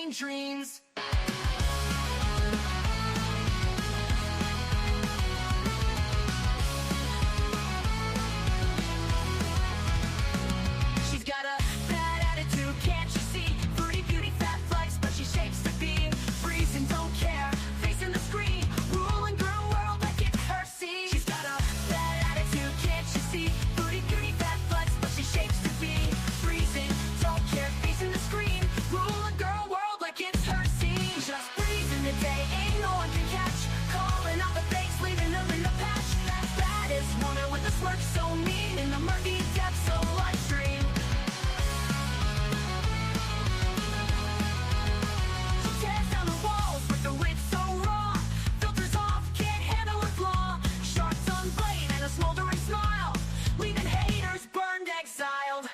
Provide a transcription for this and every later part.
insane dreams. She's got a bad attitude, can't you see? Fruity beauty, fat flex, but she shapes to be. Freezing, don't care, facing the screen, ruling girl world like it's her scene. She's got a bad attitude, can't you see? Fruity beauty, fat flex, but she shapes to be. Freezing, don't care, facing the screen, ruling girl world like it's her scene. Just breezing the day, ain't no one can catch. Calling out the fakes, leaving them in the patch. That baddest woman with a smirk so mean in the murky depths of live stream. She tears down the walls with the wit so raw. Filters off, can't handle her flaw. Sharp tongue blade and a smoldering smile, leaving haters burned, exiled.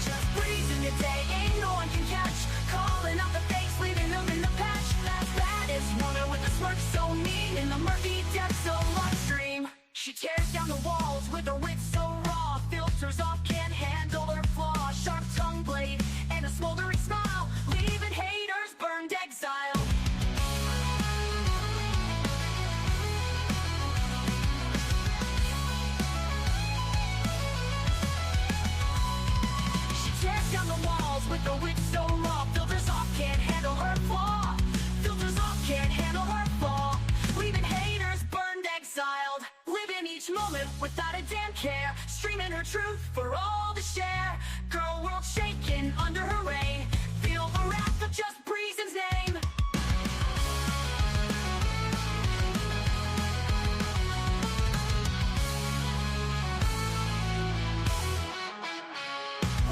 Just breezing the day, ain't no one can catch. Calling out the fakes, leaving them in the patch. That baddest woman with a smirk so mean in the murky depths of live stream. She tears down the walls with her wit so raw. Filters off, can't handle her flaw. Sharp tongue blade and a smoldering smile, leaving haters burned, exiled. She tears down the walls with her wit so raw. Filters off, can't handle her flaw. Filters off, can't handle her flaw, leaving haters burned, exiled. Living each moment without a damn care, streaming her truth for all to share. Girl world shaking under her reign, feel the wrath of just Breezen's name.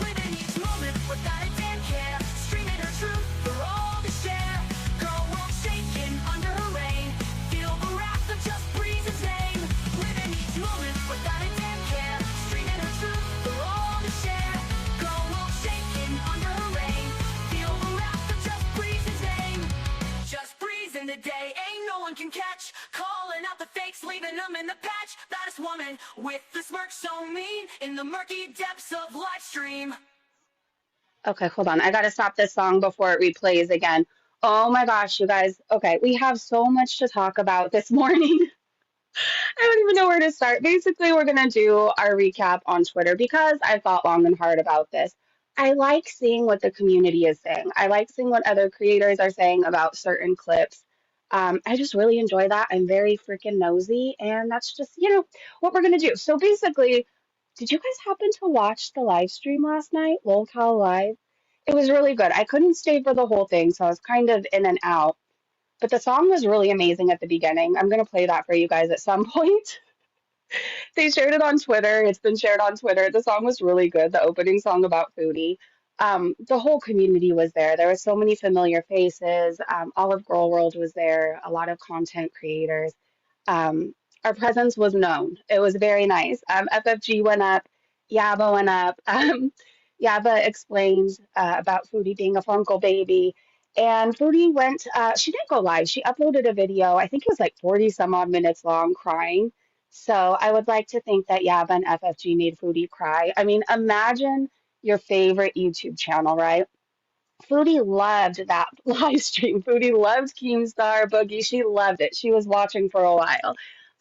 Living each moment without a damn care, streaming her truth for all to share. Girl world shaking under her reign, feel the wrath of just Breezen's name. Living each moment without a damn care, streaming her truth for all to share. Girl world shaking under her reign, feel the wrath of just Breezen's name. Just breezing the day, ain't no one can catch. Calling out the fakes, leaving them in the patch. Baddest woman with the smirk so mean in the murky depths of live stream. Okay, hold on. I gotta stop this song before it replays again. Oh my gosh, you guys. Okay, we have so much to talk about this morning. I don't even know where to start. Basically, we're gonna do our recap on Twitter because I thought long and hard about this. I like seeing what the community is saying. I like seeing what other creators are saying about certain clips. I just really enjoy that. I'm very freaking nosy, and that's just, what we're gonna do. So basically, did you guys happen to watch the live stream last night, Lolcow Live? It was really good. I couldn't stay for the whole thing, so I was kind of in and out. But the song was really amazing at the beginning. I'm going to play that for you guys at some point. They shared it on Twitter. It's been shared on Twitter. The song was really good, the opening song about Foodie. The whole community was there. There were so many familiar faces. All of Girl World was there, a lot of content creators. Um, our presence was known. It was very nice. FFG went up, Yaba went up. Yaba explained about Foodie being a Funkle baby. And Foodie went, she didn't go live. She uploaded a video, I think it was like 40 some odd minutes long, crying. So I would like to think that Yaba and FFG made Foodie cry. I mean, imagine your favorite YouTube channel, right? Foodie loved that live stream. Foodie loved Keemstar, Boogie. She loved it. She was watching for a while.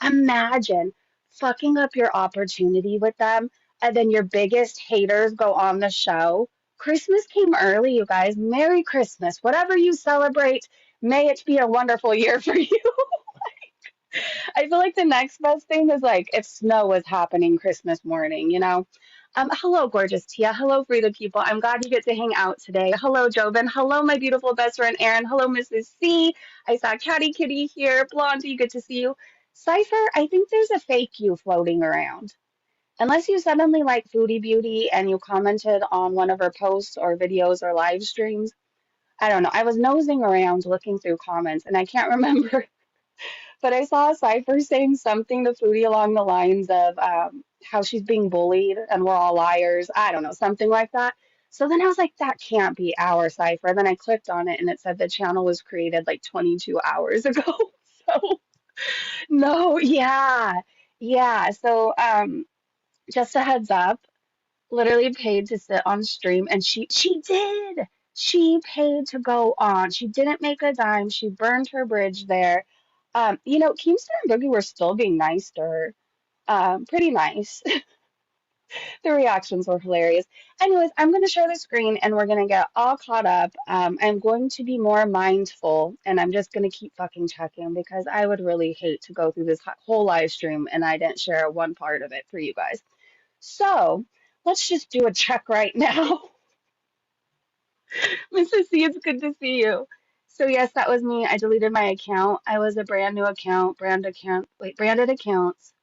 Imagine fucking up your opportunity with them, and then your biggest haters go on the show. Christmas came early, you guys. Merry Christmas. Whatever you celebrate, may it be a wonderful year for you. I feel like the next best thing is like if snow was happening Christmas morning. Hello, gorgeous Tia. Hello, Free the People. I'm glad you get to hang out today. Hello, Jobin. Hello, my beautiful best friend, Erin. Hello, Mrs. C. I saw Catty Kitty here. Blondie, good to see you. Cypher, I think there's a fake you floating around. Unless you suddenly like Foodie Beauty and you commented on one of her posts or videos or live streams. I don't know. I was nosing around looking through comments and I can't remember. But I saw a Cypher saying something to Foodie along the lines of how she's being bullied and we're all liars. I don't know, something like that. So then I was like, that can't be our Cypher. Then I clicked on it and it said the channel was created like 22 hours ago. So, no, yeah. Yeah. So, just a heads up, literally paid to sit on stream and she did. She paid to go on. She didn't make a dime. She burned her bridge there. Keemstar and Boogie were still being nice to her. Pretty nice. The reactions were hilarious. Anyways, I'm going to share the screen and we're going to get all caught up. I'm going to be more mindful and I'm just going to keep fucking checking because I would really hate to go through this whole live stream and I didn't share one part of it for you guys. So let's just do a check right now. Mrs. C, it's good to see you. So yes, that was me. I deleted my account. I was a brand new account, branded accounts.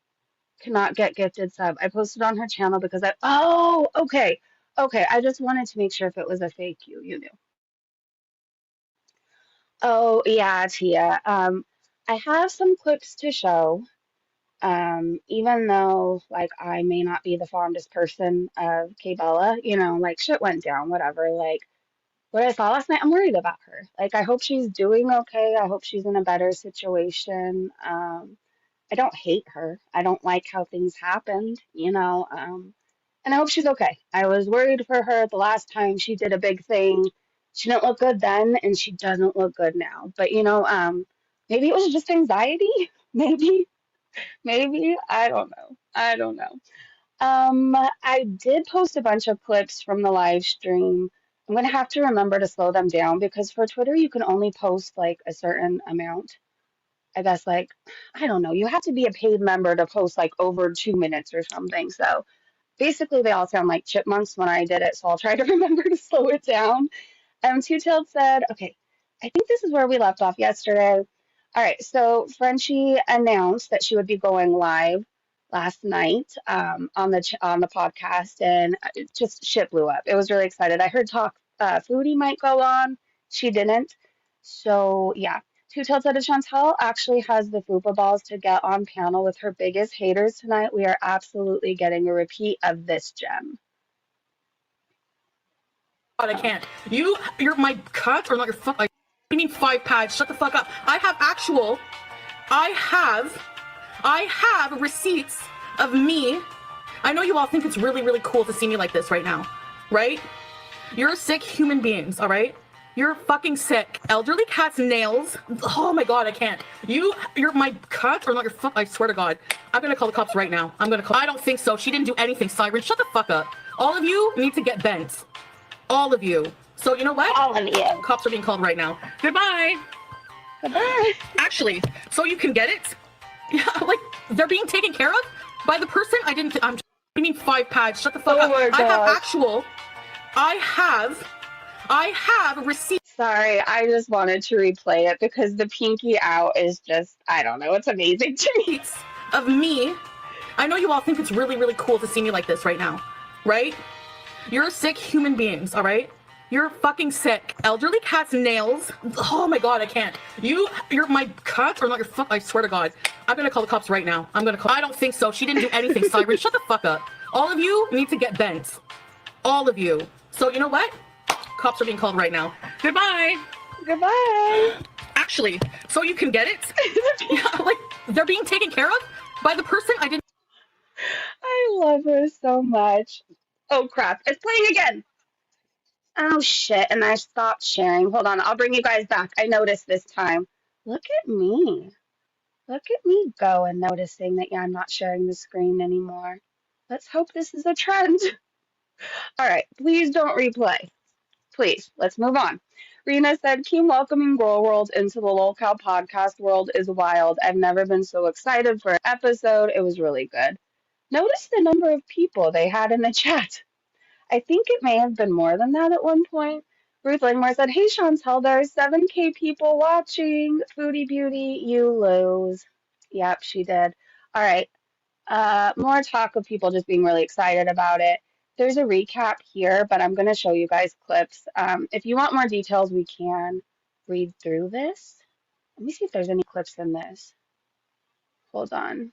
Cannot get gifted sub. I posted on her channel because okay. Okay, I just wanted to make sure if it was a fake you knew. Oh yeah, Tia. I have some clips to show. Even though like I may not be the fondest person of Kaibella, like shit went down, whatever. Like what I saw last night, I'm worried about her. Like I hope she's doing okay. I hope she's in a better situation. I don't hate her. I don't like how things happened. And I hope she's okay. I was worried for her the last time she did a big thing. She didn't look good then, and she doesn't look good now. But maybe it was just anxiety. Maybe. I don't know. I don't know. I did post a bunch of clips from the live stream. I'm gonna have to remember to slow them down because for Twitter you can only post like a certain amount. I guess like I don't know. You have to be a paid member to post like over 2 minutes or something. So basically they all sound like chipmunks when I did it, so I'll try to remember to slow it down. Two-Tailed said, okay, I think this is where we left off yesterday. All right, so Frenchie announced that she would be going live last night on the podcast, and just shit blew up. It was really excited. I heard talk Foodie might go on. She didn't. So yeah. Two-Tailed said Chantel actually has the fupa balls to get on panel with her biggest haters tonight. We are absolutely getting a repeat of this gem. I can't. You're my cut or not your fuck. Like, you mean 5 pads? Shut the fuck up. I have receipts of me. I know you all think it's really, really cool to see me like this right now, right? You're sick human beings, all right? You're fucking sick. Elderly cat's nails. Oh my god, I can't. You're my cut or not your fuck. I swear to God, I'm gonna call the cops right now. I don't think so. She didn't do anything. Siren, shut the fuck up. All of you need to get bent. All of you. So you know what? All of you. Cops are being called right now. Goodbye. Goodbye. Actually, so you can get it. Yeah, like they're being taken care of by the person I didn't. You mean 5 pads? Shut the fuck up. I have receipts. Sorry, I just wanted to replay it because the pinky out is just, I don't know, it's amazing to me. Of me. I know you all think it's really, really cool to see me like this right now, right? You're sick human beings, all right? You're fucking sick. Elderly cat's nails. Oh my god, I can't. You're my cut or not your fuck. I swear to God, I'm gonna call the cops right now. I don't think so. She didn't do anything. Siren, shut the fuck up. All of you need to get bent. All of you. So you know what? Cops are being called right now. Goodbye. Goodbye. Actually, so you can get it. Yeah, like they're being taken care of by the person I didn't. I love her so much. Oh crap, it's playing again. Oh shit, and I stopped sharing. Hold on, I'll bring you guys back. I noticed this time. Look at me. Look at me go and noticing that I'm not sharing the screen anymore. Let's hope this is a trend. All right, please don't replay. Please, let's move on. Rena said, Keem welcoming Girl World into the Lolcow podcast world is wild. I've never been so excited for an episode. It was really good. Notice the number of people they had in the chat. I think it may have been more than that at one point. Ruth Langmore said, hey, Chantel, there's 7K people watching. Foodie Beauty, you lose. Yep, she did. All right. More talk of people just being really excited about it. There's a recap here, but I'm going to show you guys clips. If you want more details, we can read through this. Let me see if there's any clips in this. Hold on.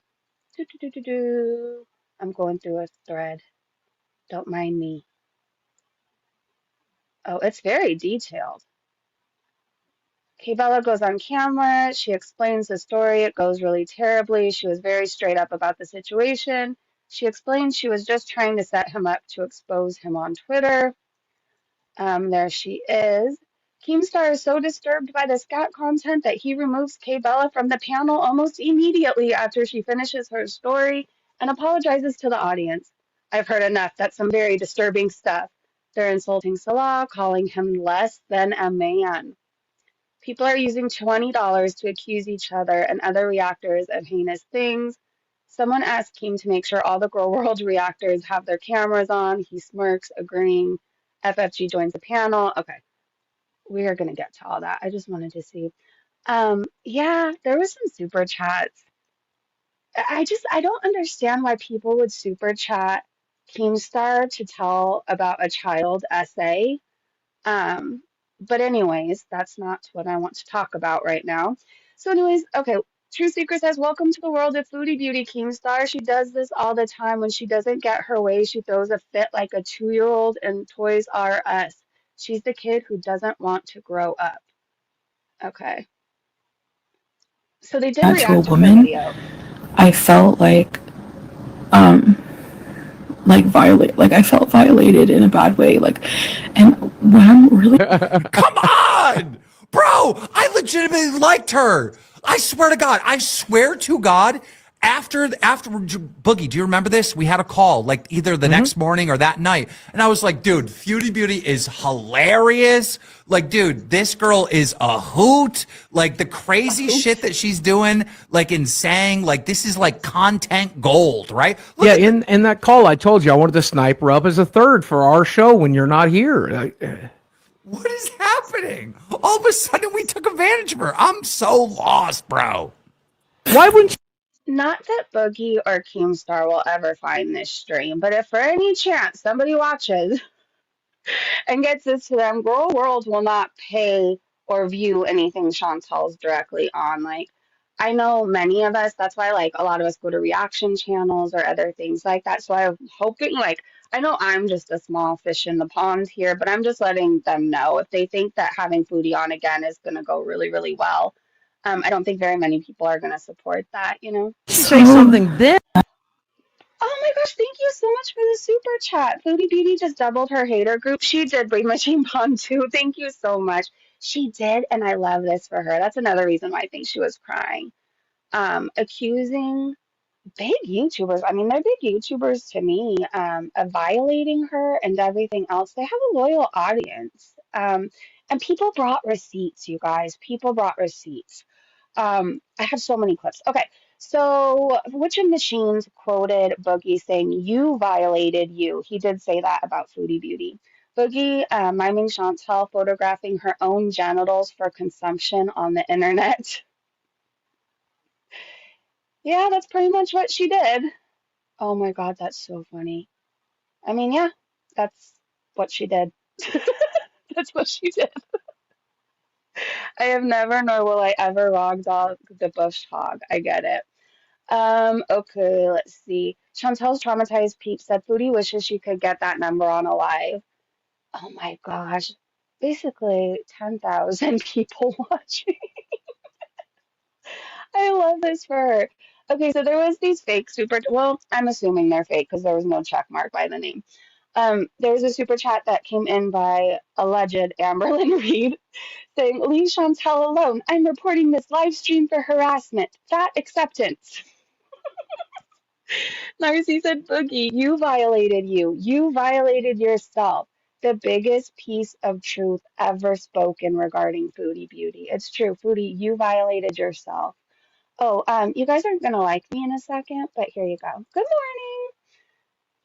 I'm going through a thread. Don't mind me. Oh, it's very detailed. Kaibella goes on camera. She explains the story. It goes really terribly. She was very straight up about the situation. She explained she was just trying to set him up to expose him on Twitter. There she is. Keemstar is so disturbed by the scat content that he removes Kaibella from the panel almost immediately after she finishes her story and apologizes to the audience. I've heard enough. That's some very disturbing stuff. They're insulting Salah, calling him less than a man. People are using $20 to accuse each other and other reactors of heinous things. Someone asked Keem to make sure all the Girl World reactors have their cameras on. He smirks, agreeing. FFG joins the panel. Okay, we are going to get to all that. I just wanted to see. Yeah, there was some super chats. I don't understand why people would super chat Keemstar to tell about a child essay. Um, but anyways, that's not what I want to talk about right now. So anyways, okay, True Secret says, welcome to the world of Foodie Beauty Keemstar. She does this all the time. When she doesn't get her way, she throws a fit like a 2-year-old in Toys R Us. She's the kid who doesn't want to grow up. Okay. So they did To a react to her woman, video. I felt I felt violated in a bad way. And when I'm really Come on, bro! I legitimately liked her. I swear to God. I swear to God. After Boogie, do you remember this? We had a call like either the next morning or that night, and I was like, "Dude, Foodie Beauty is hilarious. Like, dude, this girl is a hoot. Like the crazy shit that she's doing, like in saying, like this is like content gold, right? Yeah, in that call, I told you I wanted to snipe her up as a third for our show when you're not here. What is happening? All of a sudden, we took advantage of her. I'm so lost, bro. Why wouldn't you? Not that Boogie or Keemstar will ever find this stream, but if for any chance somebody watches and gets this to them, Girl World will not pay or view anything Chantel's directly on. Like, I know many of us, that's why, like, a lot of us go to reaction channels or other things like that. So I'm hoping, like, I know I'm just a small fish in the pond here, but I'm just letting them know if they think that having Foodie on again is going to go really, really well. I don't think very many people are going to support that, you know? Say something then. Oh my gosh, thank you so much for the super chat. Foodie Beauty just doubled her hater group. She did Brain Machine Pond too. Thank you so much. She did, and I love this for her. That's another reason why I think she was crying. Accusing big YouTubers, I mean, they're big YouTubers to me, of violating her and everything else. They have a loyal audience. And people brought receipts, you guys. People brought receipts. I have so many clips. Okay, so which of Machines quoted Boogie saying, "You violated you"? He did say that about Foodie Beauty. Boogie miming Chantel photographing her own genitals for consumption on the internet. Yeah, that's pretty much what she did. Oh my God, that's so funny. I mean, yeah, that's what she did. That's what she did. I have never, nor will I ever rock dog the bush hog. I get it. Okay, let's see. Chantel's traumatized peep said Foodie wishes she could get that number on a live. Oh my gosh. Basically 10,000 people watching. I love this for her. Okay, so there was these fake super, well, I'm assuming they're fake because there was no check mark by the name. There was a super chat that came in by alleged Amberlyn Reed saying, "Leave Chantel alone. I'm reporting this live stream for harassment. Fat acceptance." Narcy said, "Boogie, you violated you. You violated yourself." The biggest piece of truth ever spoken regarding Foodie Beauty. It's true, Foodie, you violated yourself. Oh, you guys aren't gonna like me in a second, but here you go. Good morning.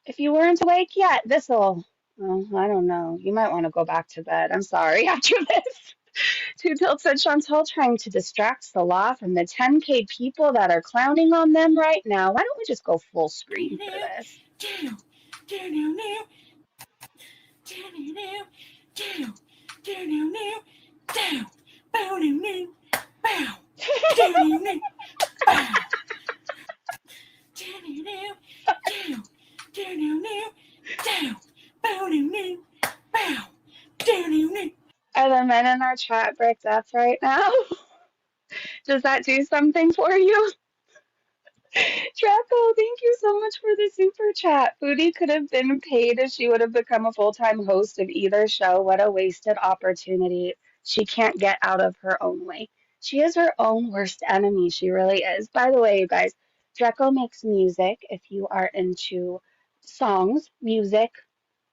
If you weren't awake yet, this'll, well, I don't know. You might want to go back to bed. I'm sorry after this. Two Tilt said Chantel trying to distract Salah from the 10K people that are clowning on them right now. Why don't we just go full screen for this? Are the men in our chat bricked up right now? Does that do something for you? Draco, thank you so much for the super chat. Foodie could have been paid if she would have become a full-time host of either show. What a wasted opportunity. She can't get out of her own way. She is her own worst enemy. She really is. By the way, you guys, Draco makes music if you are into songs, music,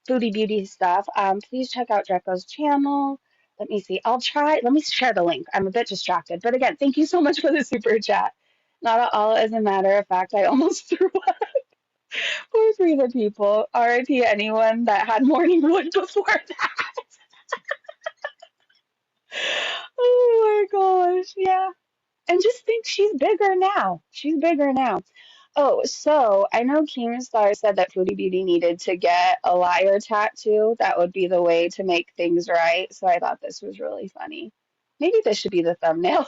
foodie beauty stuff. Please check out Draco's channel. Let me see. Let me share the link. I'm a bit distracted. But again, thank you so much for the super chat. Not at all, as a matter of fact, I almost threw up. Poor three the people. RIP anyone that had morning wood before that. Oh my gosh. Yeah. And just think she's bigger now. She's bigger now. Oh, so I know Keemstar said that Foodie Beauty needed to get a liar tattoo. That would be the way to make things right. So I thought this was really funny. Maybe this should be the thumbnail.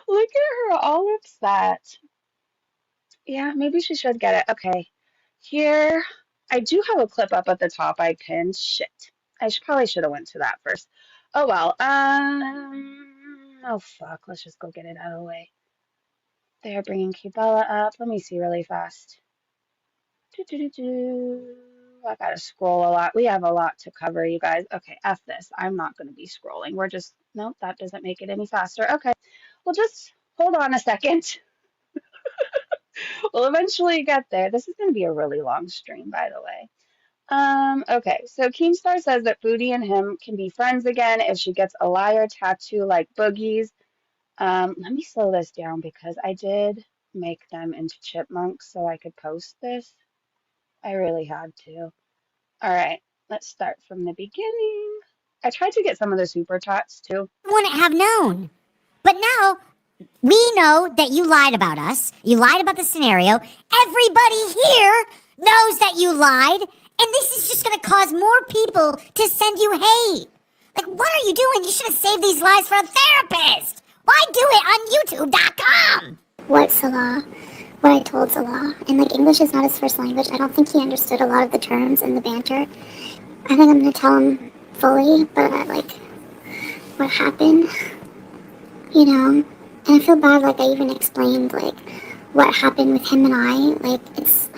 Look at her all upset. Yeah, maybe she should get it. Okay. Here, I do have a clip up at the top I pinned. Shit. Probably should have went to that first. Oh well. Oh fuck. Let's just go get it out of the way. They're bringing Kaibella up. Let me see really fast. I gotta scroll a lot. We have a lot to cover, you guys. Okay, F this. I'm not gonna be scrolling. We're just, nope, that doesn't make it any faster. Okay, well, just hold on a second. We'll eventually get there. This is gonna be a really long stream, by the way. Okay, so Keemstar says that Foodie and him can be friends again if she gets a liar tattoo like Boogie's. Let me slow this down because I did make them into chipmunks so I could post this. I really had to. All right, let's start from the beginning. I tried to get some of the super chats too. Wouldn't have known. But now we know that you lied about us. You lied about the scenario. Everybody here knows that you lied. And this is just going to cause more people to send you hate. Like, what are you doing? You should have saved these lies for a therapist. Why do it on YouTube.com? What Salah, what I told Salah, and like English is not his first language. I don't think he understood a lot of the terms and the banter. I think I'm gonna tell him fully, but like what happened, you know. And I feel bad, like I even explained like what happened with him and I. Like it's.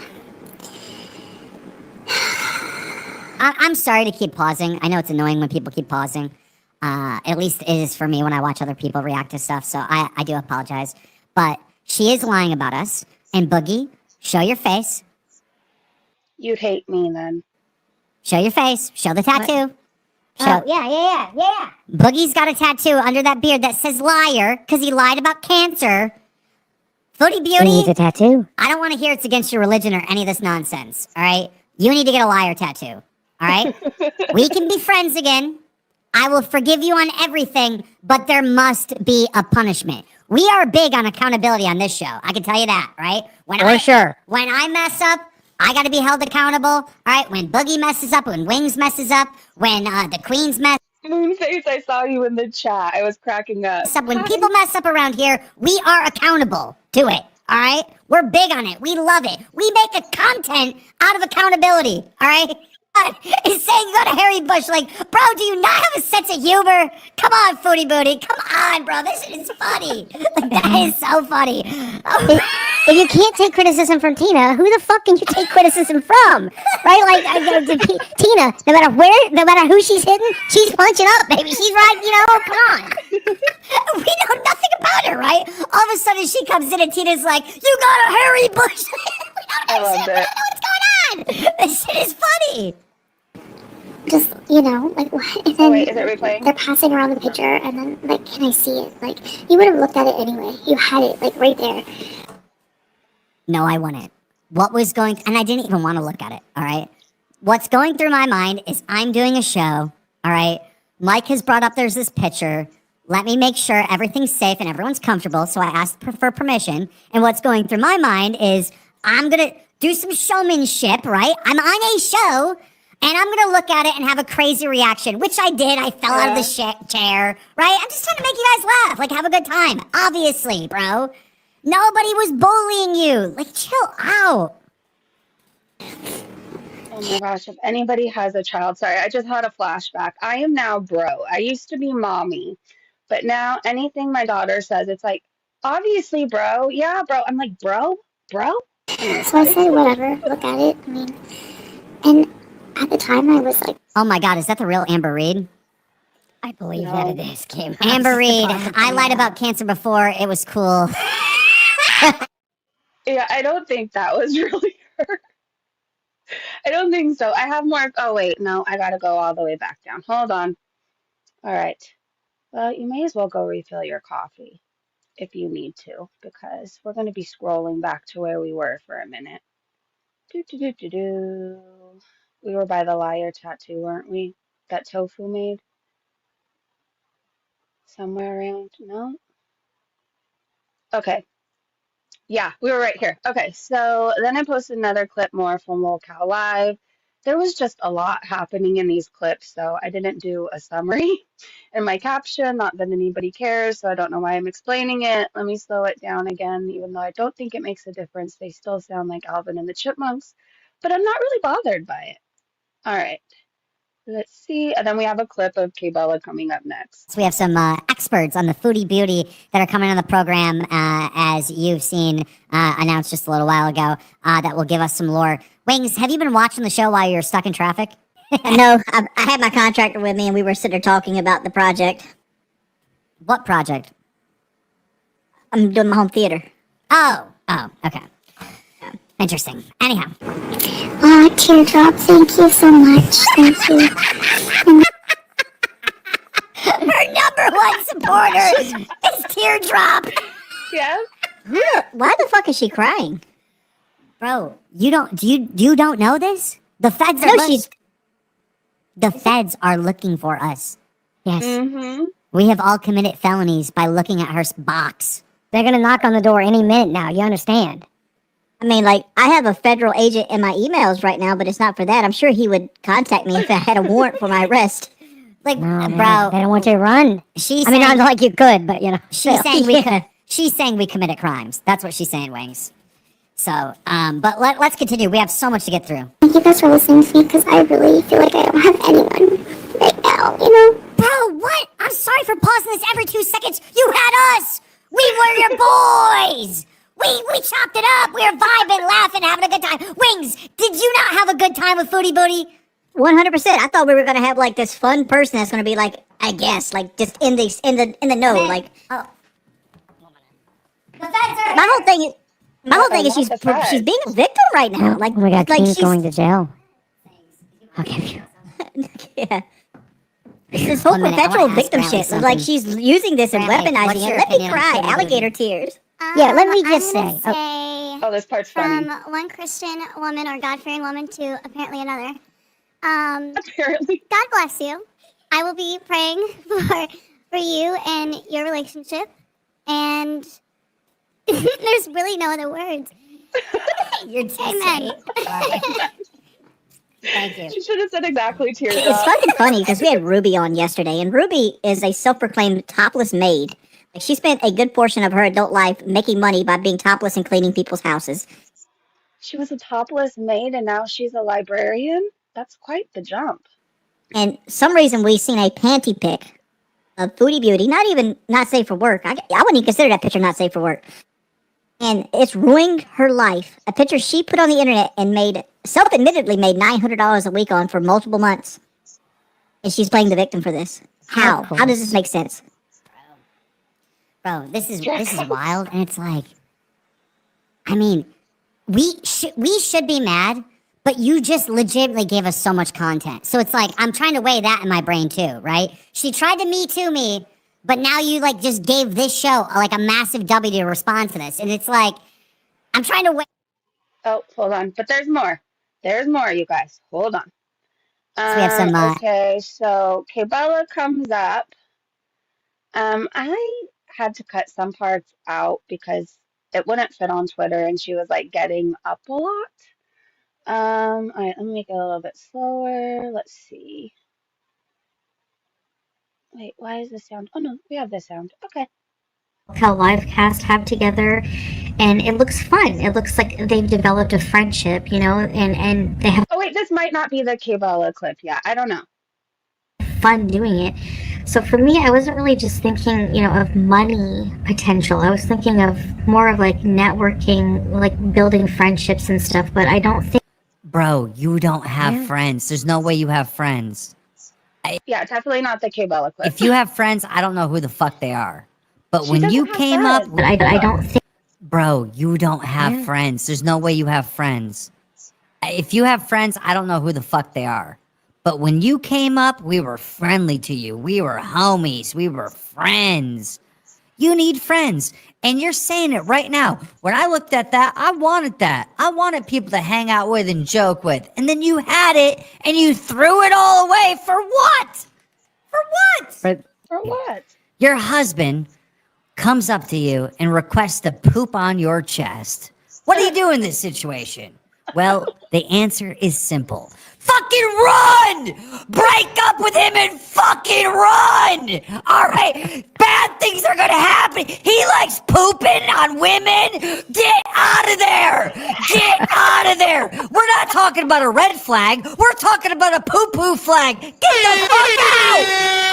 I'm sorry to keep pausing. I know it's annoying when people keep pausing. At least it is for me when I watch other people react to stuff, so I do apologize. But she is lying about us. And Boogie, show your face. You'd hate me then. Show your face. Show the tattoo. Oh, yeah. Boogie's got a tattoo under that beard that says liar because he lied about cancer. Foodie Beauty. He needs a tattoo. I don't want to hear it's against your religion or any of this nonsense, all right? You need to get a liar tattoo, all right? We can be friends again. I will forgive you on everything, but there must be a punishment. We are big on accountability on this show. I can tell you that, right? When I mess up, I got to be held accountable, all right? When Boogie messes up, when Wings messes up, when the Queens mess Moonface, I saw you in the chat. I was cracking up. up, when people mess up around here, we are accountable to it, all right? We're big on it. We love it. We make a content out of accountability, all right? Is saying go to Harry Bush like, bro, do you not have a sense of humor? Come on, Foodie Booty. Come on, bro. This is funny. Like, that is so funny. If you can't take criticism from Tina, who the fuck can you take criticism from? Right? Like, Tina, no matter who she's hitting, she's punching up, baby. She's right, you know, come on. We know nothing about her, right? All of a sudden she comes in and Tina's like, you got a Harry Bush. We don't know shit. We don't know what's going on. This shit is funny. Just, you know, like, what? And then Oh, wait, is it replaying? they're passing around the picture, and then, like, can I see it? Like, you would have looked at it anyway. You had it, like, right there. No, I wouldn't. What was going... And I didn't even want to look at it, all right? What's going through my mind is I'm doing a show, all right? Mike has brought up there's this picture. Let me make sure everything's safe and everyone's comfortable, so I asked for permission. And what's going through my mind is I'm going to do some showmanship, right? I'm on a show... And I'm going to look at it and have a crazy reaction, which I did. I fell out of the chair, right? I'm just trying to make you guys laugh, like have a good time. Obviously, bro. Nobody was bullying you. Like, chill out. Oh my gosh, if anybody has a child, sorry, I just had a flashback. I am now bro. I used to be mommy, but now anything my daughter says, it's like, Obviously, bro. Yeah, bro. I'm like, bro? So I said, whatever, look at it. I mean, and at the time I was like, Oh my God, is that the real Amber Reed? I believe No. that it is, Kim. Amber Reed, I lied about cancer before. It was cool. Yeah, I don't think that was really her. I don't think so. I have more. Oh, wait. No, I got to go all the way back down. Hold on. All right. Well, you may as well go refill your coffee if you need to, because we're going to be scrolling back to where we were for a minute. Do, do, do, do, do. We were by the liar tattoo, weren't we? That Tofu made? Somewhere around? No? Okay. Yeah, we were right here. Okay, so then I posted another clip more from Lolcow Live. There was just a lot happening in these clips, so I didn't do a summary in my caption. Not that anybody cares, so I don't know why I'm explaining it. Let me slow it down again, even though I don't think it makes a difference. They still sound like Alvin and the Chipmunks, but I'm not really bothered by it. All right, let's see. And then we have a clip of Kaibella coming up next. So we have some experts on the foodie beauty that are coming on the program, as you've seen announced just a little while ago, that will give us some lore. Wings, have you been watching the show while you're stuck in traffic? No, I had my contractor with me, and we were sitting there talking about the project. What project? I'm doing my home theater. Oh, okay. Interesting. Anyhow. oh, teardrop, thank you so much. Thank you. Her number one supporter is Teardrop. Yeah? Why the fuck is she crying? Bro, you don't know this? The feds are The feds are looking for us. Yes. Mm-hmm. We have all committed felonies by looking at her box. They're gonna knock on the door any minute now, you understand? I mean, like, I have a federal agent in my emails right now, but it's not for that. I'm sure he would contact me if I had a warrant for my arrest. Like, No, bro, they don't want you to run. she's I mean, saying, not like you could, but you know. she's still. saying Yeah. she's saying we committed crimes. That's what she's saying, Wings. So, but let's continue. We have so much to get through. Thank you guys for listening to me because I really feel like I don't have anyone right now, you know? Bro, what? I'm sorry for pausing this every 2 seconds. You had us. We were your boys. We chopped it up. We were vibing, laughing, having a good time. Wings, did you not have a good time with Foodie Booty? 100%. I thought we were gonna have like this fun person that's gonna be like, I guess, like just in the know, like. Oh. The feds are My whole thing is not the feds. she's being a victim right now. Like, oh my God, like Keen's she's going to jail. Okay. Yeah. This whole 1 minute, I perpetual wanna ask victim Bradley shit. something. Like she's using this and Bradley, weaponizing what's it. your Let me opinion on cry. Foodie Booty? Alligator tears. Yeah, let me just I'm gonna say. say Oh, this part's funny. from one Christian woman or God-fearing woman to apparently another. Apparently. God bless you. I will be praying for you and your relationship. And there's really no other words. You're too Amen. Thank you. She should have said exactly It's teardrop. fucking funny because we had Ruby on yesterday, and Ruby is a self-proclaimed topless maid. Like, she spent a good portion of her adult life making money by being topless and cleaning people's houses. She was a topless maid and now she's a librarian? That's quite the jump. And some reason we've seen a panty pic of Foodie Beauty, not safe for work. I wouldn't even consider that picture not safe for work. And it's ruined her life. A picture she put on the internet and self-admittedly made $900 a week on for multiple months. And she's playing the victim for this. How? Of course. How does this make sense? Bro, this is wild, and it's like, I mean, we should be mad, but you just legitimately gave us so much content. So it's like, I'm trying to weigh that in my brain too, right? She tried to Me Too me, but now you like just gave this show like a massive W to respond to this, and it's like, I'm trying to weigh. Oh, hold on. But there's more. There's more, you guys. Hold on. we have some, Okay, so Kaibella comes up. I had to cut some parts out because it wouldn't fit on Twitter, and she was like getting up a lot. All right, let me make it a little bit slower. Let's see. Wait, why is this sound? Oh no, we have this sound. Okay. How live cast have together, and it looks fun. It looks like they've developed a friendship, you know, and they have Oh wait, this might not be the Kaibella clip. Yeah, I don't know. fun doing it. So for me, I wasn't really just thinking, you know, of money potential. I was thinking of more of like networking, like building friendships and stuff. But I don't think. Bro, you don't have friends. There's no way you have friends. Yeah, definitely not the Kaibella clip. If you have friends, I don't know who the fuck they are. But She when doesn't you have came up, friends. But I don't think. bro, you don't have Yeah. friends. There's no way you have friends. If you have friends, I don't know who the fuck they are. But when you came up, we were friendly to you. We were homies. We were friends. You need friends. And you're saying it right now. When I looked at that, I wanted that. I wanted people to hang out with and joke with. And then you had it and you threw it all away for what? For what? For what? Your husband comes up to you and requests to poop on your chest. What do you do in this situation? Well, the answer is simple. Fucking run! Break up with him and fucking run! Alright? Bad things are gonna happen. He likes pooping on women. Get out of there! Get out of there! We're not talking about a red flag. We're talking about a poo-poo flag. Get the fuck out!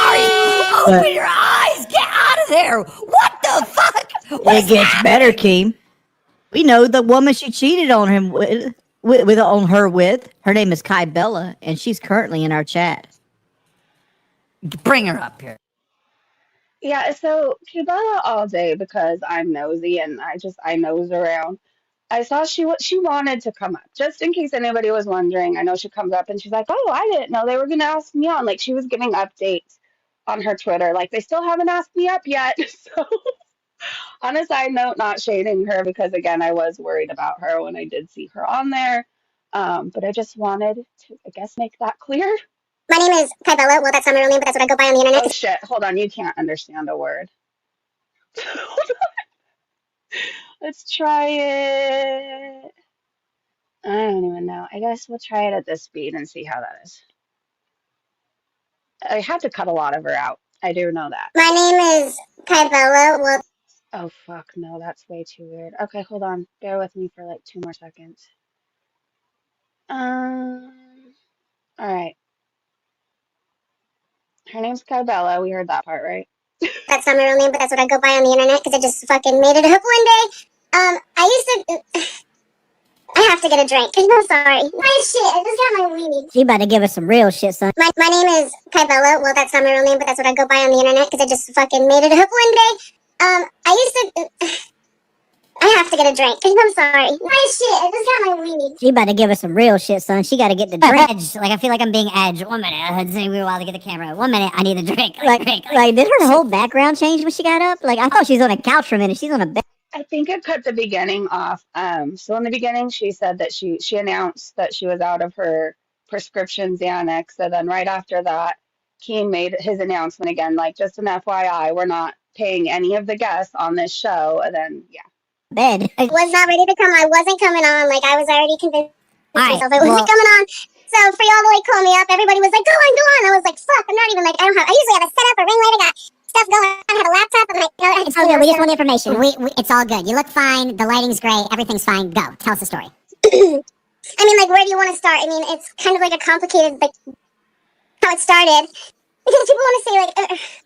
Are you open your eyes? Get out of there! What the fuck? It gets better, Keem. We know the woman she cheated on him on her with. Her name is Kaibella, and she's currently in our chat. Bring her up here. Yeah, so Kaibella all day because I'm nosy and I nose around. I saw she wanted to come up just in case anybody was wondering. I know she comes up and she's like, "Oh, I didn't know they were gonna ask me on." Like she was giving updates on her Twitter. Like they still haven't asked me up yet. So on a side note, not shading her because again, I was worried about her when I did see her on there. But I just wanted to, I guess, make that clear. My name is Kaibella. Well, that's not my real name, but that's what I go by on the internet. Oh shit! Hold on, you can't understand a word. Let's try it. I don't even know. I guess we'll try it at this speed and see how that is. I had to cut a lot of her out. I do know that. My name is Kaibella. Well, Oh fuck, no, that's way too weird. Okay, hold on. Bear with me for like 2 more seconds. All right. Her name's Kaibella. We heard that part, right? that's not my real name, but that's what I go by on the internet because I just fucking made it up one day. I used to. I have to get a drink. I'm sorry. My shit. I just got my weed. She about to give us some real shit, son. My name is Kaibella. Well, that's not my real name, but that's what I go by on the internet because I just fucking made it up one day. I used to. I have to get a drink. I'm sorry. My shit. I just got my weed. She about to give us some real shit, son. She got to get the drink. Edge. Like I feel like I'm being edged. 1 minute. It's taking me a while to get the camera. 1 minute. I need a drink. Like did her whole background change when she got up? Like I thought she was on a couch for a minute. She's on a bed. I think it cut the beginning off. So in the beginning, she said that she announced that she was out of her prescription Xanax, and then right after that, Keem made his announcement again, like just an FYI, we're not paying any of the guests on this show. And then yeah, Bed. I was not ready to come. I wasn't coming on. Like I was already convinced myself I wasn't well- coming on. So for y'all to like call me up, everybody was like, "Go on, go on." I was like, "Fuck, I'm not even like I don't have. I usually have a setup, a ring light, I got stuff going on. I have a laptop, and like, It's all good. We just want the information. It's all good. You look fine. The lighting's great. Everything's fine. Go. Tell us the story. I mean, like, where do you want to start? I mean, it's kind of like a complicated, like, how it started. Because people want to say,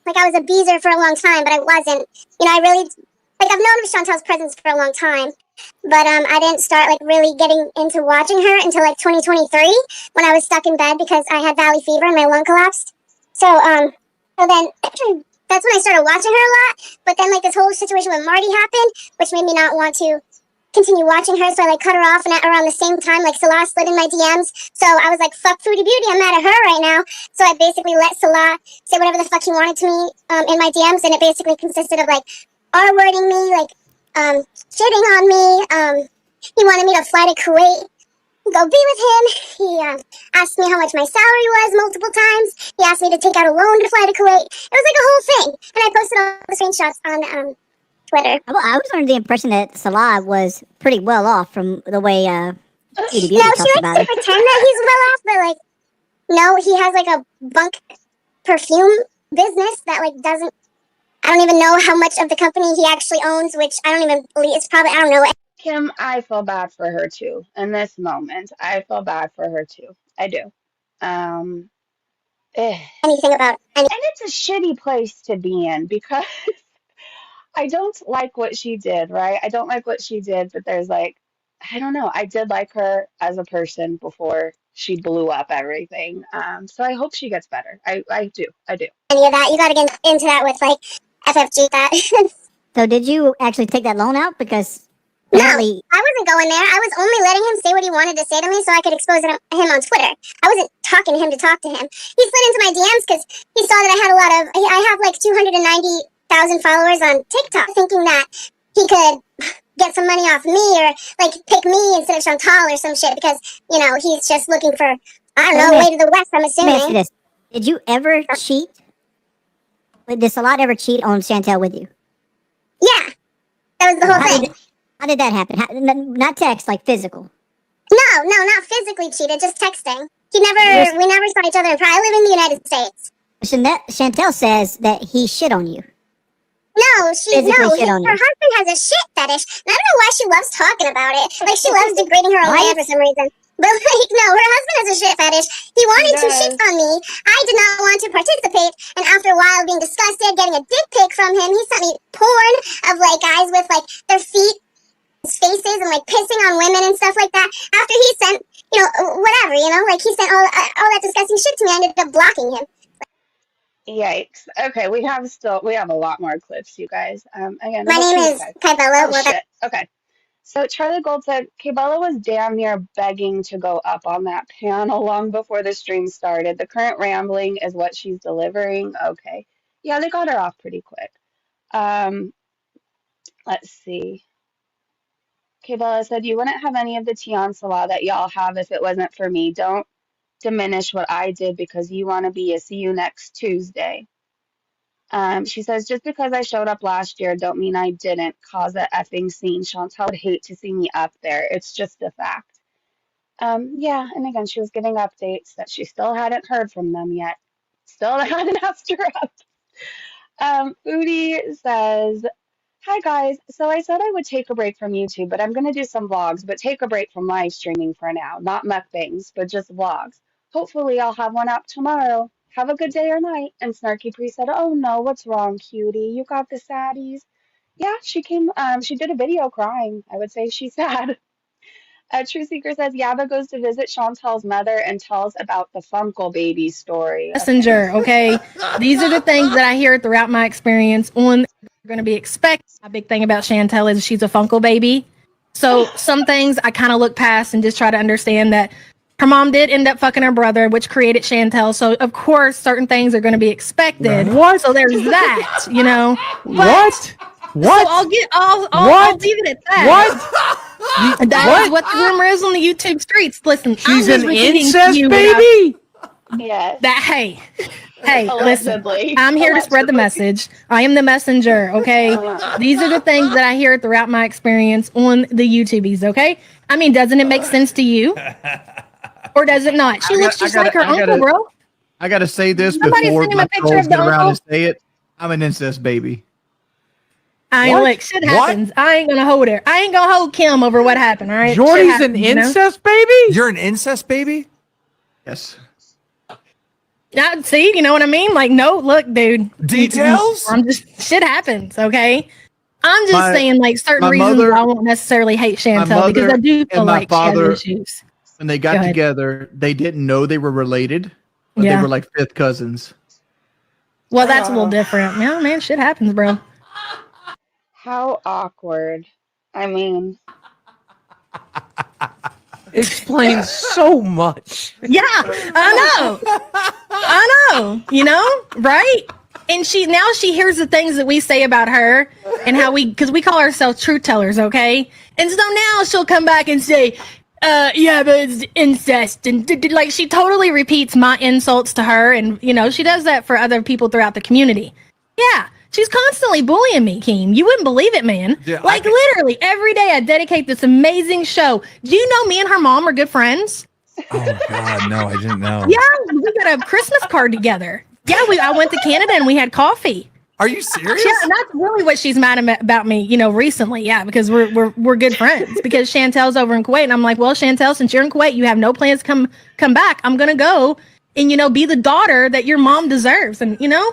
like I was a beezer for a long time, but I wasn't. You know, I really, like, I've known of Chantel's presence for a long time. But I didn't start, like, really getting into watching her until, like, 2023, when I was stuck in bed because I had valley fever and my lung collapsed. So then, that's when I started watching her a lot. But then, like, this whole situation with Marty happened, which made me not want to continue watching her, so I like cut her off, and at around the same time, like Salah slid in my DMs, so I was like, fuck Foodie Beauty, I'm mad at her right now, so I basically let Salah say whatever the fuck he wanted to me in my DMs, and it basically consisted of like R-wording me, like shitting on me, he wanted me to fly to Kuwait, go be with him, he asked me how much my salary was multiple times, he asked me to take out a loan to fly to Kuwait, it was like a whole thing, and I posted all the screenshots on Twitter. I was under the impression that Salah was pretty well off from the way Foodie Beauty No, talks she about likes to it. pretend that he's well off, but like, no, he has like a bunk perfume business that like doesn't. I don't even know how much of the company he actually owns, which I don't even believe. It's probably I don't know. Kim, I feel bad for her too. In this moment, I feel bad for her too. I do. anything about any. And it's a shitty place to be in because I don't like what she did, right? I don't like what she did, but there's like, I don't know. I did like her as a person before she blew up everything. So I hope she gets better. I do. Any of that. You got to get into that with like FFG that. So did you actually take that loan out? Because No, apparently, I wasn't going there. I was only letting him say what he wanted to say to me so I could expose him on Twitter. I wasn't talking to him to talk to him. He slid into my DMs because he saw that I have like 290,000 followers on TikTok, thinking that he could get some money off me or like pick me instead of Chantal or some shit because, you know, he's just looking for, I don't know, way to the west, I'm let me ask you assuming. this. Did you ever cheat? Did Salah ever cheat on Chantel with you? Yeah, that was the whole thing. How did that happen? Not text, like physical. No, not physically cheated, just texting. We never saw each other in private. I live in the United States. Chantel says that he shit on you. No, Physically shit on her you. husband has a shit fetish. And I don't know why she loves talking about it. Like, she loves degrading her own What? man for some reason. But, like, no, her husband has a shit fetish. He wanted to shit on me. I did not want to participate. And after a while of being disgusted, getting a dick pic from him, he sent me porn of, like, guys with, like, their feet, faces, and, like, pissing on women and stuff like that. After he sent, you know, whatever, you know? Like, he sent all that disgusting shit to me. I ended up blocking him. Yikes. Okay, we have a lot more clips, you guys. Again, My name is Kaibella. oh shit. Okay. So Charlie Gold said Kaibella was damn near begging to go up on that panel long before the stream started. The current rambling is what she's delivering. Okay. Yeah, they got her off pretty quick. Let's see. Kaibella said, you wouldn't have any of the tea on Salah that y'all have if it wasn't for me. Don't diminish what I did because you want to be a see you next Tuesday. She says, just because I showed up last year don't mean I didn't cause a effing scene. Chantal would hate to see me up there. It's just a fact. Yeah, and again, she was giving updates that she still hadn't heard from them yet. Still hadn't asked her up. Foodie says, hi guys, so I said I would take a break from YouTube, but I'm going to do some vlogs, but take a break from live streaming for now. Not mukbangs, but just vlogs. Hopefully I'll have one up tomorrow. Have a good day or night. And Snarky Pre said, oh no, what's wrong, cutie? You got the saddies. Yeah, she did a video crying. I would say she's sad. True Seeker says, Yaba goes to visit Chantal's mother and tells about the Funkle baby story. Messenger, okay? These are the things that I hear throughout my experience on going to be expected. A big thing about Chantel is she's a Funkle baby. So some things I kind of look past and just try to understand that her mom did end up fucking her brother, which created Chantel. So of course, certain things are going to be expected. What? So there's that, you know. What? So What? I'll leave it at that. What? That is what the rumor is on the YouTube streets. Listen, She's I'm just an repeating to incest you baby? Yes. that hey, listen, Allegedly. I'm here to spread the message. I am the messenger, okay? These are the things that I hear throughout my experience on the YouTubies, okay? I mean, doesn't it make sense to you? Or does it not? She looks just like her uncle, bro. I gotta say this Somebody before send him a my picture trolls of the get around uncle. and say it. I'm an incest baby. I ain't like shit happens. I ain't gonna hold her. I ain't gonna hold Kim over what happened, all right? Jordy's Shit happens, an you know? incest baby? You're an incest baby? Yes. Now, see, you know what I mean? Like, no, look, dude. Details? I'm just shit happens, okay? I'm just My- saying, like, certain my reasons mother- I won't necessarily hate Chantel because I do feel and my like she has father- issues. When they Go got ahead. together, they didn't know they were related, but Yeah. they were like fifth cousins. Well, that's a little different. Yeah, man, shit happens, bro. How awkward. I mean, Explains so much. Yeah, I know, you know, right? And she hears the things that we say about her and how because we call ourselves truth tellers, okay? And so now she'll come back and say, yeah, but it's incest. And like, she totally repeats my insults to her. And, you know, she does that for other people throughout the community. Yeah. She's constantly bullying me, Keem. You wouldn't believe it, man. Yeah, like, literally, every day I dedicate this amazing show. Do you know me and her mom are good friends? Oh, God, no, I didn't know. Yeah, we got a Christmas card together. Yeah, I went to Canada and we had coffee. Are you serious? Yeah, and that's really what she's mad about me, you know, recently. Yeah, because we're good friends. Because Chantel's over in Kuwait, and I'm like, well, Chantel, since you're in Kuwait, you have no plans to come back. I'm gonna go and, you know, be the daughter that your mom deserves. And, you know,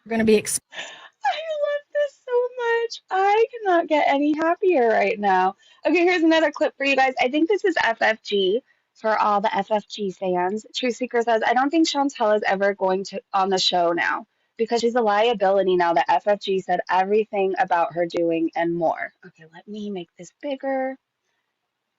we're going to be I love this so much. I cannot get any happier right now. Okay, here's another clip for you guys. I think this is FFG for all the FFG fans. True Seeker says, I don't think Chantel is ever going to on the show now because she's a liability now that FFG said everything about her doing and more. Okay, let me make this bigger.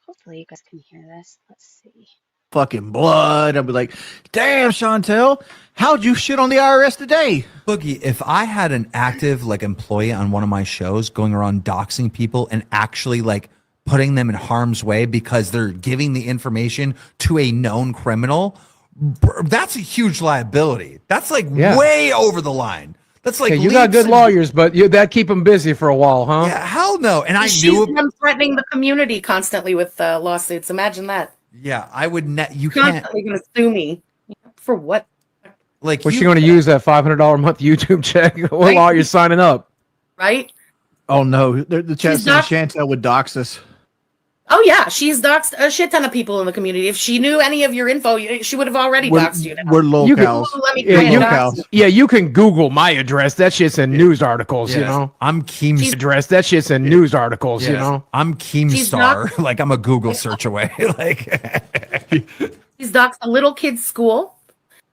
Hopefully you guys can hear this. Let's see. Fucking blood. I'll be like, damn, Chantel, how'd you shit on the IRS today? Boogie, if I had an active like employee on one of my shows going around doxing people and actually like putting them in harm's way because they're giving the information to a known criminal, that's a huge liability. That's like way over the line. That's like you got good lawyers, but that keep them busy for a while, huh? Yeah, hell no. And I She's knew them threatening the community constantly with lawsuits. Imagine that. Yeah, I would. You Constantly going to sue me for what? Like, what's she going to use that $500 a month YouTube check while you're signing up? Right? Oh no, the chat says Chantel would dox us. Oh yeah, she's doxed a shit ton of people in the community. If she knew any of your info, she would have already doxed you. We're Lolcows. You can Google my address. That shit's in news articles, you know. I'm Keemstar. Address. That shit's in news articles, you know. I'm Keemstar. Like I'm a Google search away. Like he's doxed a little kid's school.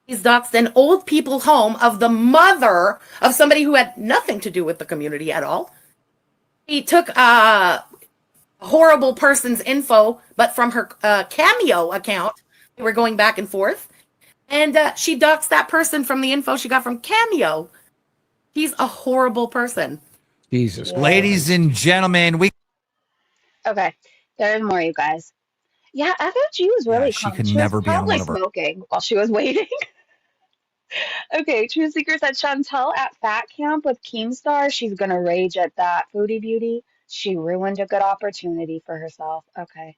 He's doxed an old people home of the mother of somebody who had nothing to do with the community at all. He took a horrible person's info, but from her Cameo account, they were going back and forth, and she doxed that person from the info she got from Cameo. He's a horrible person. Jesus, ladies and gentlemen, Okay, there's more, you guys. Yeah, FFG was really she calm. could She never was be on probably one of her. smoking while she was waiting. Okay, True Seeker said Chantel at Fat Camp with Keemstar. She's gonna rage at that. Foodie Beauty. She ruined a good opportunity for herself. Okay.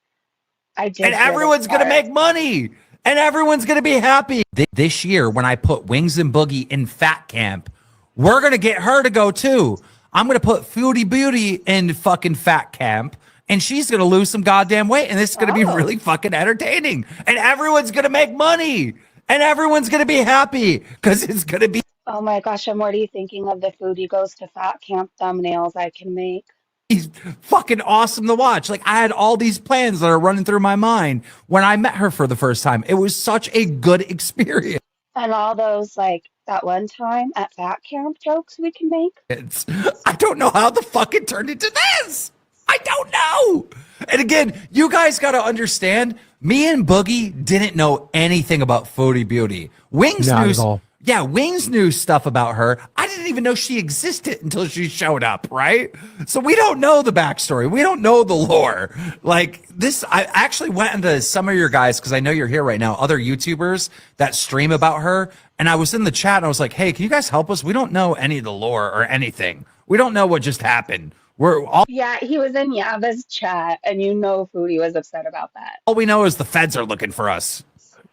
I did. And everyone's going to make money. And everyone's going to be happy. This year, when I put Wings and Boogie in Fat Camp, we're going to get her to go too. I'm going to put Foodie Beauty in fucking Fat Camp. And she's going to lose some goddamn weight. And this is going to be really fucking entertaining. And everyone's going to make money. And everyone's going to be happy. Because it's going to be. Oh my gosh, I'm already thinking of the Foodie Goes to Fat Camp thumbnails I can make. He's fucking awesome to watch. Like I had all these plans that are running through my mind when I met her for the first time. It was such a good experience. And all those, like, that one time at Fat Camp jokes we can make. I don't know how the fuck it turned into this. I don't know. And again, you guys got to understand, me and Boogie didn't know anything about Foodie Beauty. Wings knew stuff about her. I didn't even know she existed until she showed up, right? So we don't know the backstory. We don't know the lore. Like this, I actually went into some of your guys, because I know you're here right now, other YouTubers that stream about her. And I was in the chat and I was like, hey, can you guys help us? We don't know any of the lore or anything. We don't know what just happened. We're all Yeah, he was in Yaba's chat, and you know Foodie was upset about that. all we know is the feds are looking for us.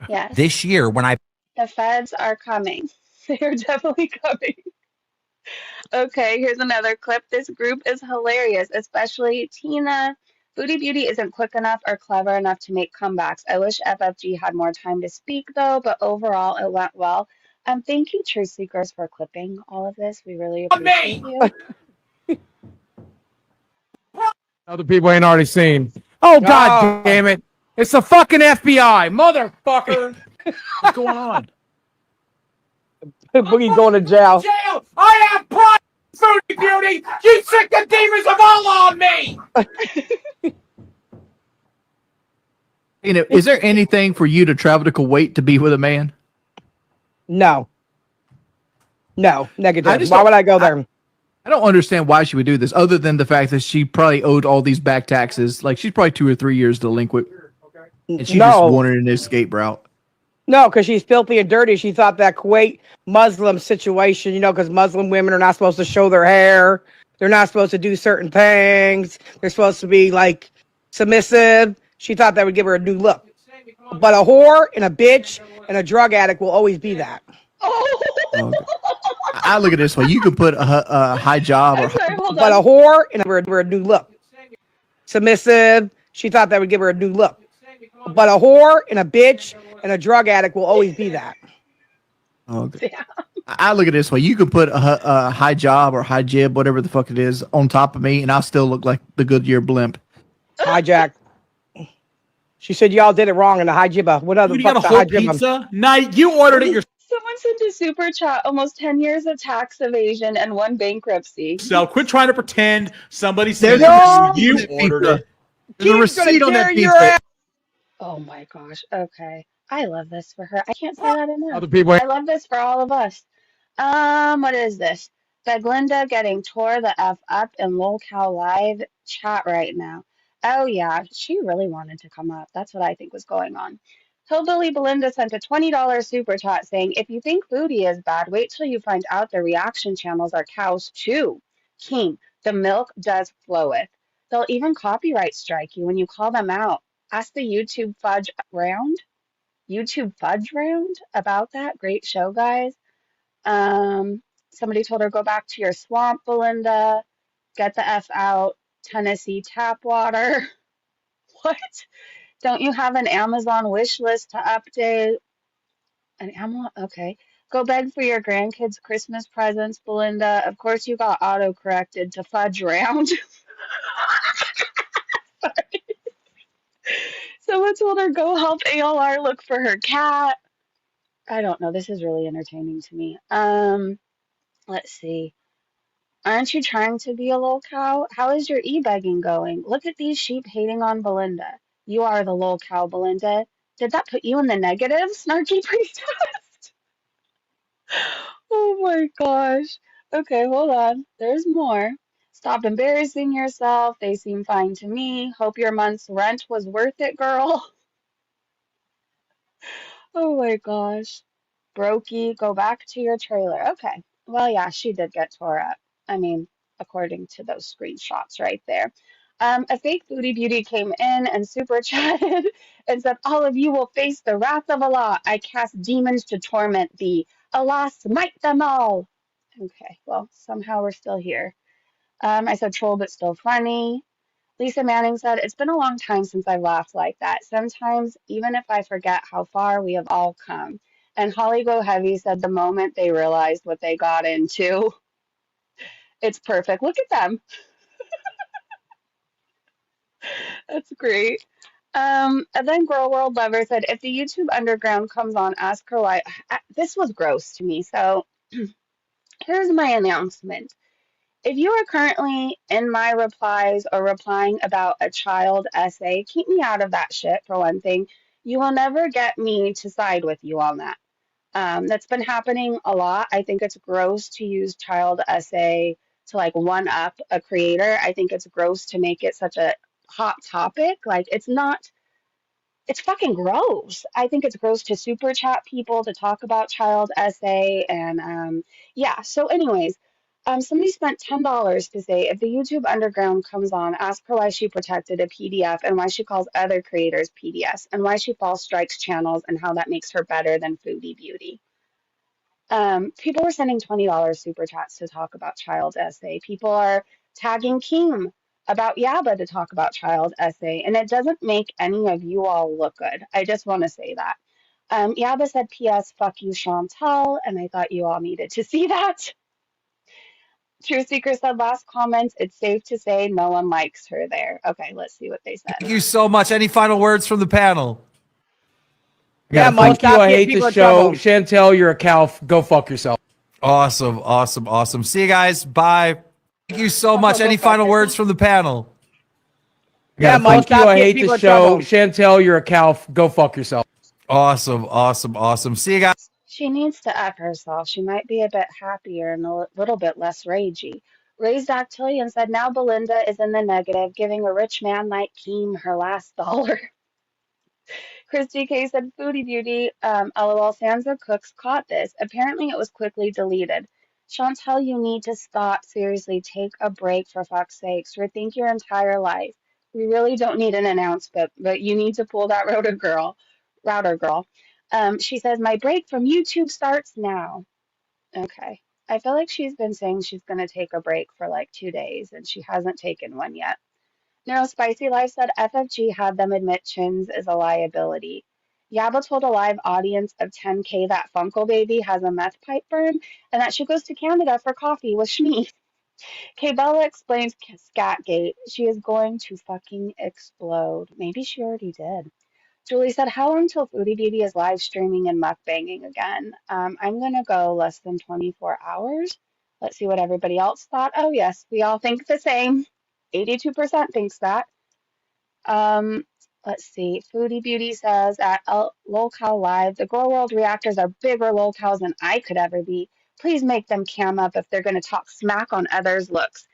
Yes. This year, when I The feds are coming. They're definitely coming. Okay, here's another clip. This group is hilarious, especially Tina. Foodie Beauty isn't quick enough or clever enough to make comebacks. I wish FFG had more time to speak, though, but overall, it went well. Thank you, True Seekers, for clipping all of this. We really appreciate you. Other people ain't already seen. Oh, God damn it. It's the fucking FBI, motherfucker. What's going on? Boogie going to jail. I have pride, Foodie Beauty. You sick the demons of Allah on me. You know, is there anything for you to travel to Kuwait to be with a man? No. No, negative. Why would I go there? I don't understand why she would do this, other than the fact that she probably owed all these back taxes. Like she's probably 2 or 3 years delinquent, and she just wanted an escape route. No, because she's filthy and dirty. She thought that Kuwait Muslim situation, you know, because Muslim women are not supposed to show their hair. They're not supposed to do certain things. They're supposed to be like submissive. She thought that would give her a new look. But a whore and a bitch and a drug addict will always be that. I look at it this way: you could put a hijab, but a whore and give her a new look. Submissive. She thought that would give her a new look. But a whore and a bitch and a drug addict will always be that. Okay. I look at it this way: you could put a hijab or hijib, whatever the fuck it is, on top of me, and I'll still look like the Goodyear blimp. Hijack. She said y'all did it wrong in the hijibba. What other You got a fuck's the whole hijibba? pizza? Night, you ordered it Someone sent a super chat, almost 10 years of tax evasion and one bankruptcy. yourself. Quit trying to pretend somebody said There's you a ordered pizza. it. There's a Keith's gonna receipt on that tear your pizza. ass. Oh my gosh. Okay. I love this for her. I can't say that enough. Other people. I love this for all of us. What is this? Beglinda getting tore the F up in Lolcow live chat right now. Oh yeah, she really wanted to come up. That's what I think was going on. Hillbilly Belinda sent a $20 super chat saying, if you think Foodie is bad, wait till you find out the reaction channels are cows too. King, the milk does floweth. They'll even copyright strike you when you call them out. Ask the YouTube fudge round about that. Great show, guys. Somebody told her, go back to your swamp, Belinda. Get the F out. Tennessee tap water. What? Don't you have an Amazon wish list to update? An Amazon? Okay. Go beg for your grandkids' Christmas presents, Belinda. Of course, you got auto-corrected to fudge round. Someone told her, go help ALR look for her cat. I don't know. This is really entertaining to me. Let's see. Aren't you trying to be a Lolcow? How is your e-begging going? Look at these sheep hating on Belinda. You are the Lolcow, Belinda. Did that put you in the negative, snarky priestess? Oh my gosh. Okay, hold on. There's more. Stop embarrassing yourself. They seem fine to me. Hope your month's rent was worth it, girl. Oh my gosh. Brokey, go back to your trailer. Okay. Well, yeah, she did get tore up. I mean, according to those screenshots right there. A fake Foodie Beauty came in and super chatted and said, all of you will face the wrath of Allah. I cast demons to torment thee. Allah smite them all. Okay, well, somehow we're still here. I said troll, but still funny. Lisa Manning said, it's been a long time since I've laughed like that. Sometimes, even if I forget how far we have all come. And Holly Go Heavy said, the moment they realized what they got into, it's perfect. Look at them. That's great. And then Girl World Lover said, if the YouTube Underground comes on, ask her why. This was gross to me. So here's my announcement. If you are currently in my replies or replying about a child essay, keep me out of that shit, for one thing. You will never get me to side with you on that. That's been happening a lot. I think it's gross to use child essay to like one up a creator. I think it's gross to make it such a hot topic. Like, it's not, it's fucking gross. I think it's gross to super chat people to talk about child essay. And yeah, so, anyways. Somebody spent $10 to say if the YouTube Underground comes on, ask her why she protected a PDF and why she calls other creators PDFs and why she false strikes channels and how that makes her better than Foodie Beauty. People were sending $20 super chats to talk about child essay. People are tagging Keem about Yaba to talk about child essay, and it doesn't make any of you all look good. I just want to say that. Yaba said, P.S. Fuck you, Chantal, and I thought you all needed to see that. Truth Seeker said last comments, it's safe to say no one likes her there. Okay, let's see what they said. Thank you so much. Any final words from the panel? Yeah, most you. I hate the show. Chantel, you're a cow. Go fuck yourself. Awesome, awesome, awesome. See you guys. Bye. Thank you so much. Any final words from the panel? Yeah, most you. I hate the show. Chantel, you're a cow. Go fuck yourself. Awesome, awesome, awesome. See you guys. She needs to up herself. She might be a bit happier and a little bit less ragey. Raised Octillion said, now Belinda is in the negative, giving a rich man like Keem her last dollar. Christy K said, Foodie Beauty, LOL, Sansa Cooks caught this. Apparently it was quickly deleted. Chantel, you need to stop. Seriously, take a break for fuck's sakes. Rethink your entire life. We really don't need an announcement, but you need to pull that router girl. She says, my break from YouTube starts now. Okay. I feel like she's been saying she's going to take a break for like 2 days, and she hasn't taken one yet. Spicy Life said FFG had them admit Chins is a liability. Yaba told a live audience of 10K that Funko Baby has a meth pipe burn and that she goes to Canada for coffee with Shmi. Kaibella explains Scatgate. She is going to fucking explode. Maybe she already did. Julie said, how long till Foodie Beauty is live streaming and mukbanging again? I'm going to go less than 24 hours. Let's see what everybody else thought. Oh, yes, we all think the same. 82% thinks that. Let's see. Foodie Beauty says at Lolcow Live, the Grow World reactors are bigger Lolcows than I could ever be. Please make them cam up if they're going to talk smack on others' looks.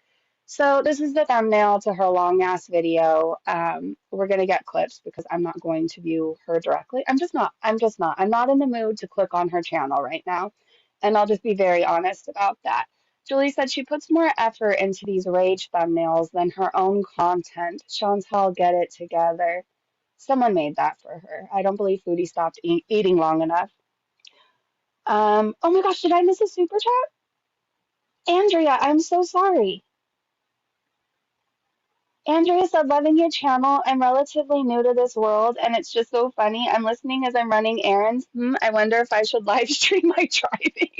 So this is the thumbnail to her long ass video. We're gonna get clips because I'm not going to view her directly. I'm not in the mood to click on her channel right now. And I'll just be very honest about that. Julie said she puts more effort into these rage thumbnails than her own content. Chantal, get it together. Someone made that for her. I don't believe Foodie stopped eating long enough. Oh my gosh, did I miss a super chat? Andrea, I'm so sorry. Andrea said, loving your channel. I'm relatively new to this world, and it's just so funny. I'm listening as I'm running errands. I wonder if I should live stream my driving.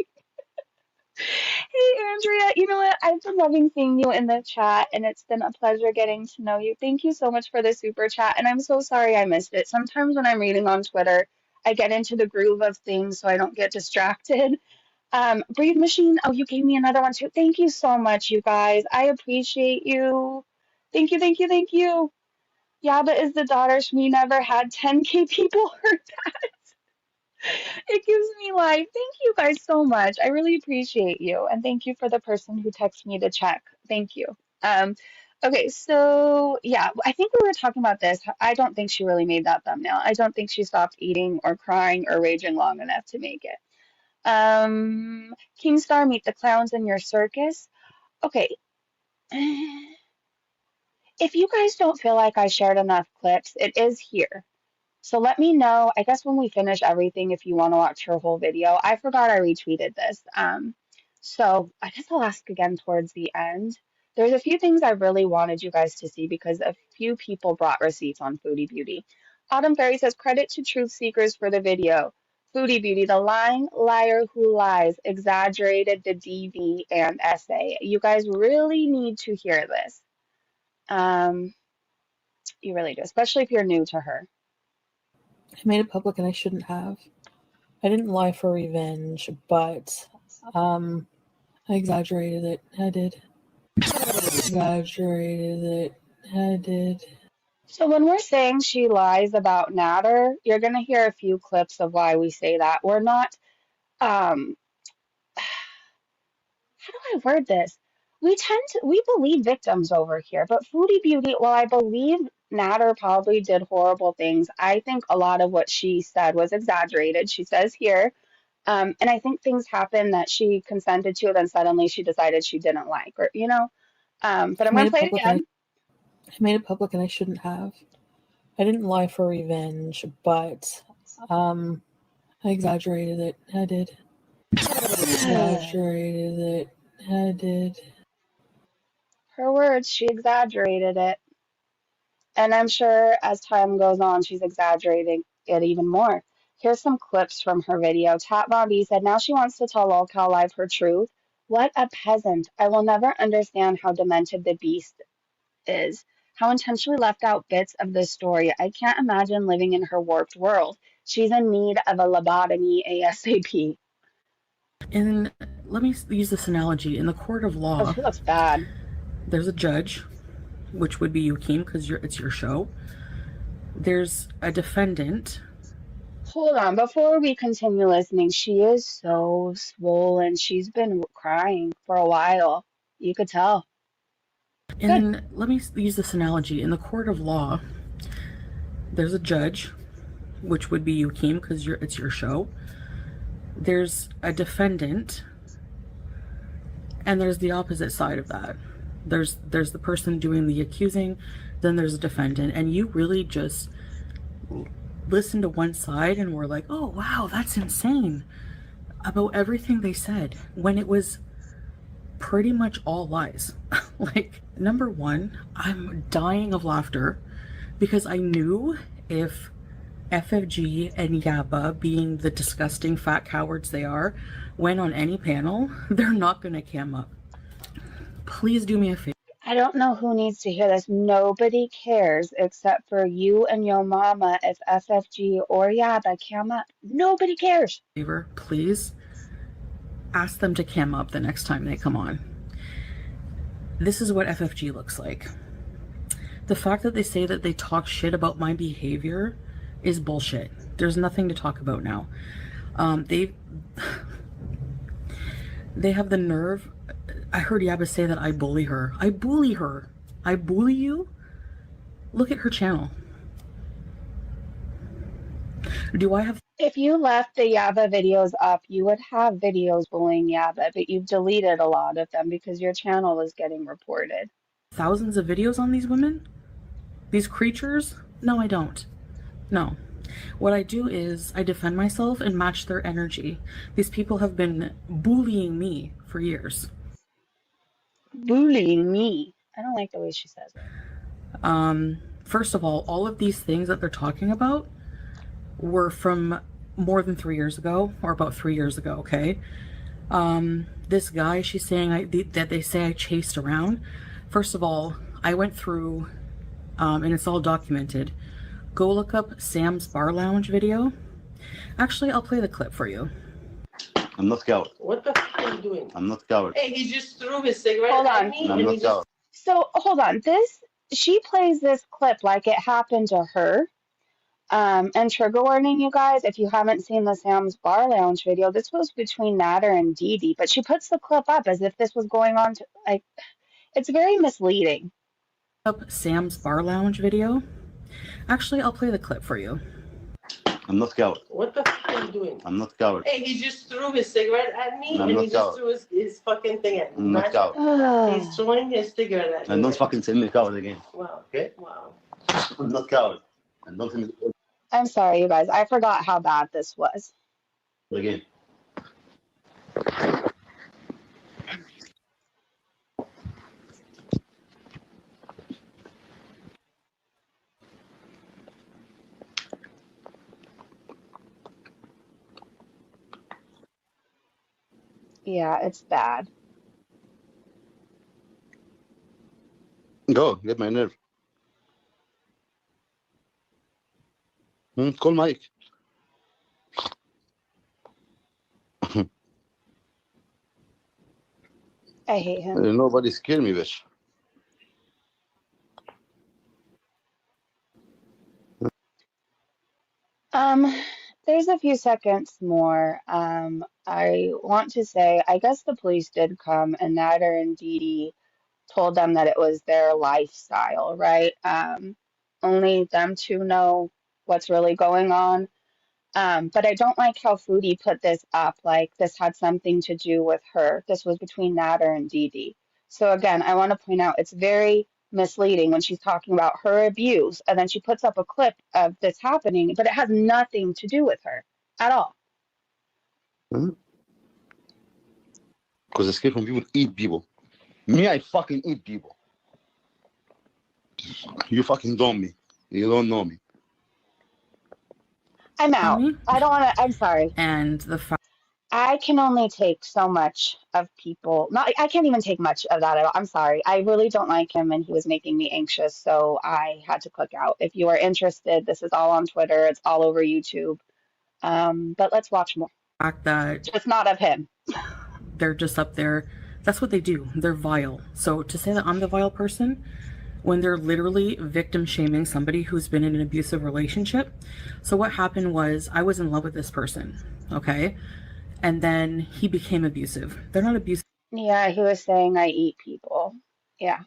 Hey, Andrea, you know what? I've been loving seeing you in the chat, and it's been a pleasure getting to know you. Thank you so much for the super chat, and I'm so sorry I missed it. Sometimes when I'm reading on Twitter, I get into the groove of things so I don't get distracted. Breathe Machine, oh, you gave me another one too. Thank you so much, you guys. I appreciate you. Thank you, thank you, thank you. Yaba is the daughter. Shmi never had 10K people heard that. It gives me life. Thank you guys so much. I really appreciate you. And thank you for the person who texted me to check. Thank you. Okay, so yeah, I think we were talking about this. I don't think she really made that thumbnail. I don't think she stopped eating or crying or raging long enough to make it. Keemstar, meet the clowns in your circus. Okay. If you guys don't feel like I shared enough clips, it is here. So let me know, I guess when we finish everything, if you want to watch her whole video. I forgot I retweeted this. So I guess I'll ask again towards the end. There's a few things I really wanted you guys to see because a few people brought receipts on Foodie Beauty. Autumn Fairy says, credit to truth seekers for the video. Foodie Beauty, the lying liar who lies, exaggerated the DV and essay. You guys really need to hear this. You really do, especially if you're new to her. I made it public and I shouldn't have. I didn't lie for revenge, but I exaggerated it. I did. Exaggerated it. I did. So when we're saying she lies about Natter, you're going to hear a few clips of why we say that. We're not, how do I word this? We believe victims over here, but Foodie Beauty, well, I believe Natter probably did horrible things. I think a lot of what she said was exaggerated. She says here, and I think things happened that she consented to, then suddenly she decided she didn't like, or, you know, but I'm going to play it again. I made it public and I shouldn't have. I didn't lie for revenge, but I exaggerated it. I did. Exaggerated it. I did. Her words, she exaggerated it. And I'm sure as time goes on, she's exaggerating it even more. Here's some clips from her video. Tat Bobby said, now she wants to tell Lolcow Live her truth. What a peasant. I will never understand how demented the beast is. How intentionally left out bits of the story. I can't imagine living in her warped world. She's in need of a lobotomy ASAP. And let me use this analogy. In the court of law, oh, she looks bad. There's a judge, which would be you, Keem, because it's your show. There's a defendant. Hold on, before we continue listening, she is so swollen. She's been crying for a while. You could tell. And then let me use this analogy. In the court of law, there's a judge, which would be you, Keem, because it's your show. There's a defendant, and there's the opposite side of that. There's the person doing the accusing, then there's a defendant, and you really just listen to one side and we're like, oh wow, that's insane about everything they said, when it was pretty much all lies. Like, number one, I'm dying of laughter because I knew if FFG and Yaba, being the disgusting fat cowards they are, went on any panel, they're not gonna cam up. Please do me a favor. I don't know who needs to hear this. Nobody cares except for you and your mama if FFG or Yaba cam up. Nobody cares. Please ask them to cam up the next time they come on. This is what FFG looks like. The fact that they say that they talk shit about my behavior is bullshit. There's nothing to talk about now. They have the nerve. I heard Yaba say that I bully her. I bully her. I bully you? Look at her channel. Do I have... If you left the Yaba videos up, you would have videos bullying Yaba, but you've deleted a lot of them because your channel is getting reported. thousands of videos on these women? These creatures? No, I don't. No. What I do is I defend myself and match their energy. These people have been bullying me for years. Bullying me? I don't like the way she says it. First of all of these things that they're talking about were from more than 3 years ago, or about 3 years ago, okay? This guy, she's saying that they say I chased around. First of all, I went through, and it's all documented. Go look up Sam's Bar Lounge video. Actually, I'll play the clip for you. I'm not coward. What the fuck are you doing? I'm not coward. Hey, he just threw his cigarette Hold at on. me. I'm and not he just... coward. So, hold on. She plays this clip like it happened to her. And trigger warning, you guys, if you haven't seen the Sam's Bar Lounge video, this was between Nader and Dee Dee, but she puts the clip up as if this was going on to, like, it's very misleading. Up Sam's Bar Lounge video. Actually, I'll play the clip for you. I'm not coward. What the fuck are you doing? I'm not coward. Hey, he just threw his cigarette at me, I'm and not he just coward. threw his fucking thing at me. I'm not Imagine. coward. He's throwing his cigarette at me. And don't fucking send me coward again. Wow. Okay? Wow. I'm not coward. And don't send me I'm sorry, you guys. I forgot how bad this was. again. Yeah, it's bad. Go, get my nerve. Call Mike. I hate him. Nobody scare me, bitch. There's a few seconds more. I want to say, I guess the police did come, and Nader and Dee Dee told them that it was their lifestyle, right? Only them two know what's really going on. But I don't like how Foodie put this up, like this had something to do with her. This was between Nader and Dee Dee. So again, I want to point out it's very misleading when she's talking about her abuse, and then she puts up a clip of this happening, but it has nothing to do with her at all. Because I scared from people eat people. Me, I fucking eat people. You fucking don't me. You don't know me. I'm out. I don't want to. I'm sorry. And the fact I can only take so much of people. Not, I can't even take much of that at all. I'm sorry. I really don't like him, and he was making me anxious, so I had to click out. If you are interested, this is all on Twitter. It's all over YouTube. But let's watch more. that Just not of him. they're just up there. That's what they do. They're vile. So to say that I'm the vile person when they're literally victim shaming somebody who's been in an abusive relationship. So what happened was I was in love with this person, okay? And then he became abusive. They're not abusive. Yeah, he was saying I eat people. Yeah.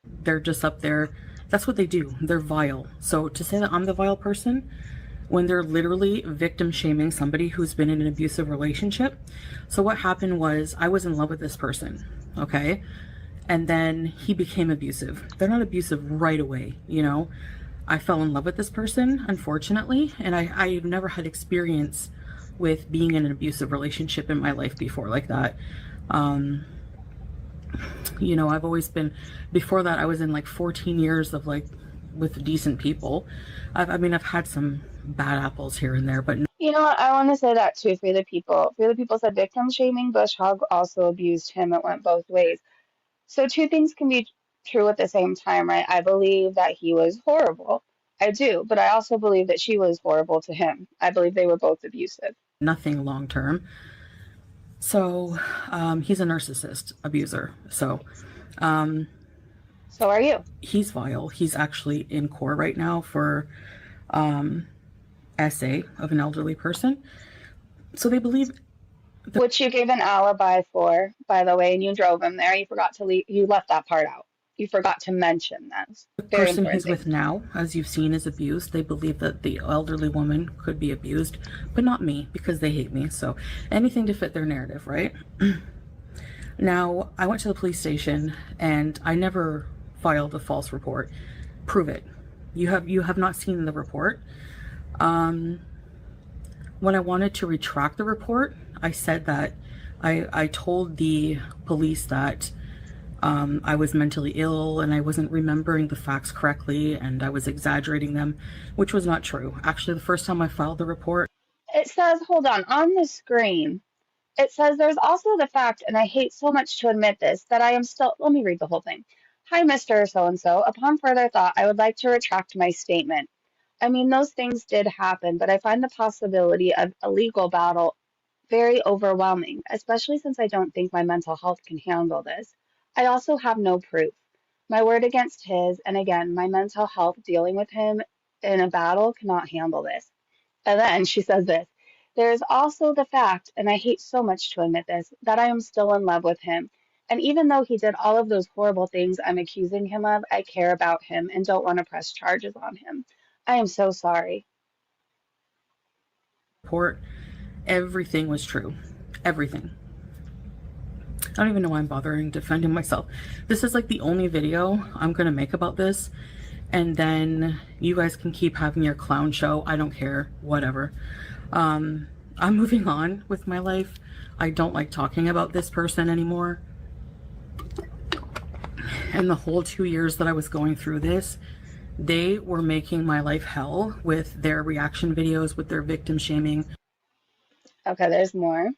They're just up there. That's what they do. They're vile. So to say that I'm the vile person when they're literally victim shaming somebody who's been in an abusive relationship. So what happened was I was in love with this person, okay? And then he became abusive. They're not abusive right away, you know? I fell in love with this person, unfortunately, and I've never had experience with being in an abusive relationship in my life before like that. You know, I've always been, before that, I was in like 14 years of like with decent people. I mean, I've had some bad apples here and there, but You know what? I want to say that too. For the people, said victim shaming. Bush Hogg also abused him. It went both ways. So two things can be true at the same time, right? I believe that he was horrible. I do, but I also believe that she was horrible to him. I believe they were both abusive. nothing long term. So he's a narcissist abuser. So so are you. He's vile. He's actually in court right now for essay of an elderly person. So they believe, which you gave an alibi for, by the way, and you drove him there. You forgot to leave. You left that part out. You forgot to mention that. the person he's with now, as you've seen, is abused. They believe that the elderly woman could be abused, but not me, because they hate me. So anything to fit their narrative, right? Now, I went to the police station and I never filed a false report. Prove it. You have not seen the report. When I wanted to retract the report, I said that I told the police that I was mentally ill and I wasn't remembering the facts correctly and I was exaggerating them, which was not true. Actually, the first time I filed the report, it says, hold on the screen, it says there's also the fact, and I hate so much to admit this, that I am still, let me read the whole thing. Hi, Mr. So-and-so. Upon further thought, I would like to retract my statement. I mean, those things did happen, but I find the possibility of a legal battle very overwhelming, especially since I don't think my mental health can handle this. I also have no proof. My word against his, and again, my mental health dealing with him in a battle cannot handle this. And then she says this, there is also the fact, and I hate so much to admit this, that I am still in love with him. And even though he did all of those horrible things I'm accusing him of, I care about him and don't want to press charges on him. I am so sorry. report, everything was true. Everything. I don't even know why I'm bothering defending myself. This is like the only video I'm gonna make about this, and then you guys can keep having your clown show. I don't care, whatever. I'm moving on with my life. I don't like talking about this person anymore. And the whole 2 years that I was going through this, they were making my life hell with their reaction videos, with their victim shaming. Okay, there's more.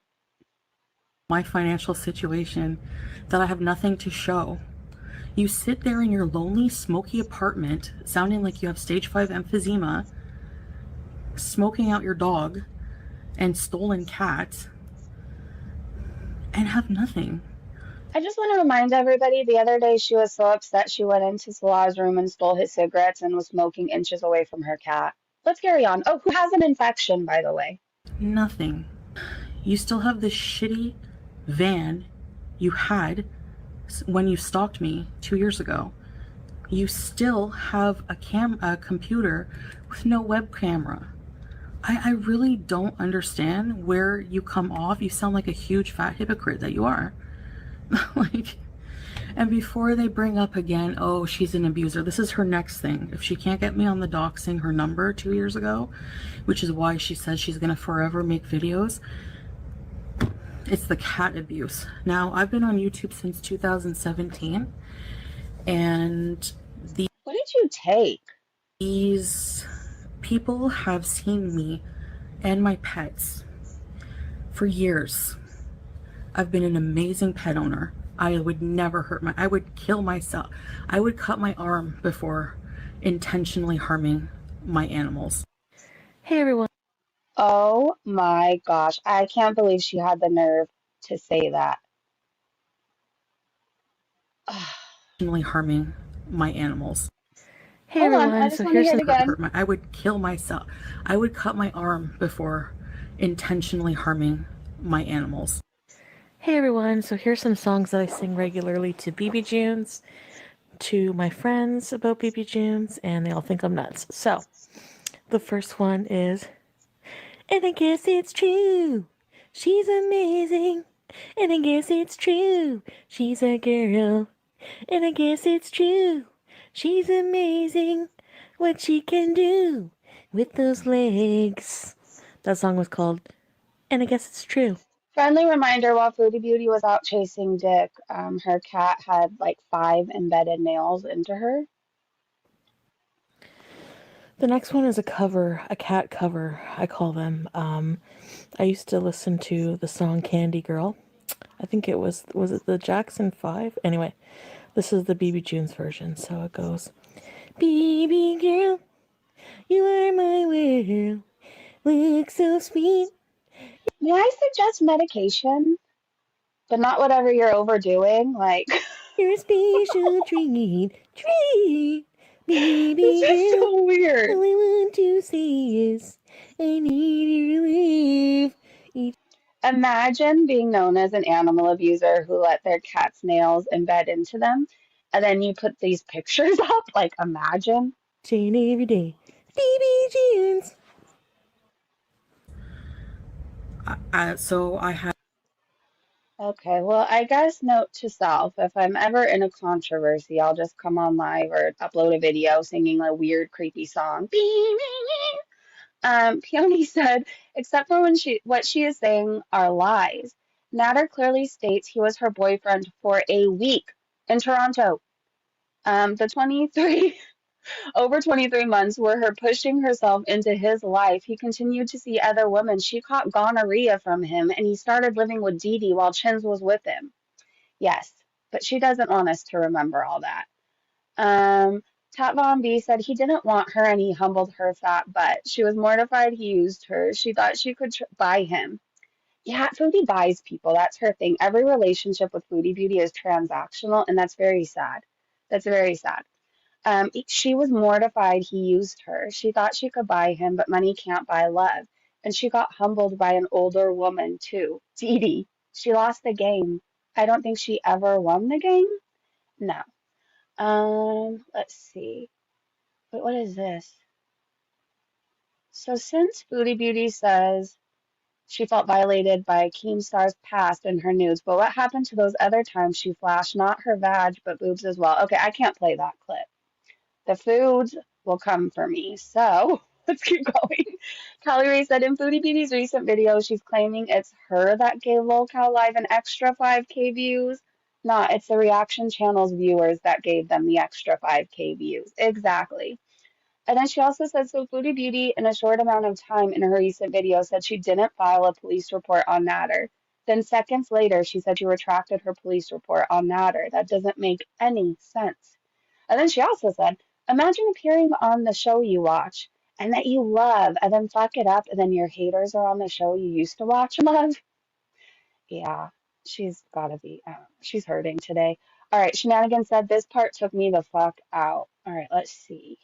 My financial situation, that I have nothing to show. You sit there in your lonely, smoky apartment, sounding like you have stage 5 emphysema, smoking out your dog, and stolen cats, and have nothing. I just want to remind everybody, the other day she was so upset she went into Salah's room and stole his cigarettes and was smoking inches away from her cat. Let's carry on. Oh, who has an infection, by the way? Nothing. You still have this shitty van you had when you stalked me 2 years ago. You still have a computer with no web camera. I really don't understand where you come off. You sound like a huge fat hypocrite that you are. Like, and before they bring up again, oh, she's an abuser, this is her next thing. If she can't get me on the doxing her number 2 years ago, which is why she says she's gonna forever make videos, it's the cat abuse. Now, I've been on YouTube since 2017, and what did you take? These people have seen me and my pets for years. I've been an amazing pet owner. I would never I would kill myself. I would cut my arm before intentionally harming my animals. Hey, everyone. Oh my gosh. I can't believe she had the nerve to say that. Intentionally harming my animals. Hey Hold on, everyone, I just so want to here's hear it some again. I would kill myself. I would cut my arm before intentionally harming my animals. Hey everyone, so here's some songs that I sing regularly to BB Junes, to my friends about BB Junes, and they all think I'm nuts. So, the first one is, and I guess it's true, she's amazing, and I guess it's true, she's a girl, and I guess it's true, she's amazing, what she can do with those legs. That song was called, and I guess it's true. Friendly reminder, while Foodie Beauty was out chasing Dick, her cat had like 5 embedded nails into her. The next one is a cat cover, I call them. I used to listen to the song Candy Girl. I think it was it the Jackson 5? Anyway, this is the BB June's version, so it goes, BB girl, you are my world, look so sweet. May I suggest medication? But not whatever you're overdoing, like... You're a special treat, baby This is girl. so weird. All I want to say is, I need your love. Imagine being known as an animal abuser who let their cat's nails embed into them, and then you put these pictures up. Like, imagine. Chain every day. BB jeans. So I had. Okay, well, I guess note to self, if I'm ever in a controversy, I'll just come on live or upload a video singing a weird, creepy song. Peony said, except for what she is saying are lies. Nader clearly states he was her boyfriend for a week in Toronto. The 23 over 23 months were her pushing herself into his life. He continued to see other women. She caught gonorrhea from him, and he started living with Dee Dee while Chins was with him. Yes, but she doesn't want us to remember all that. Tat Von B said he didn't want her and he humbled her fat butt. She was mortified he used her. She thought she could buy him. Yeah, Foodie buys people. That's her thing. Every relationship with Foodie Beauty is transactional, and that's very sad. That's very sad. She was mortified he used her. She thought she could buy him, but money can't buy love. And she got humbled by an older woman, too. Dee Dee. She lost the game. I don't think she ever won the game. No. Let's see. Wait, what is this? So since Foodie Beauty says she felt violated by Keemstar's past in her nudes, but what happened to those other times she flashed not her vag, but boobs as well? Okay, I can't play that clip. The foods will come for me, so let's keep going. Callie Ray said in Foodie Beauty's recent video, she's claiming it's her that gave Lolcow Live an extra 5K views. Nah, it's the reaction channel's viewers that gave them the extra 5K views. Exactly. And then she also said, so Foodie Beauty, in a short amount of time in her recent video, said she didn't file a police report on Nader. Then seconds later, she said she retracted her police report on Nader. That doesn't make any sense. And then she also said, imagine appearing on the show you watch and that you love, and then fuck it up, and then your haters are on the show you used to watch and love. Yeah, she's gotta be, she's hurting today. All right, Shenanigans said, this part took me the fuck out. All right, let's see.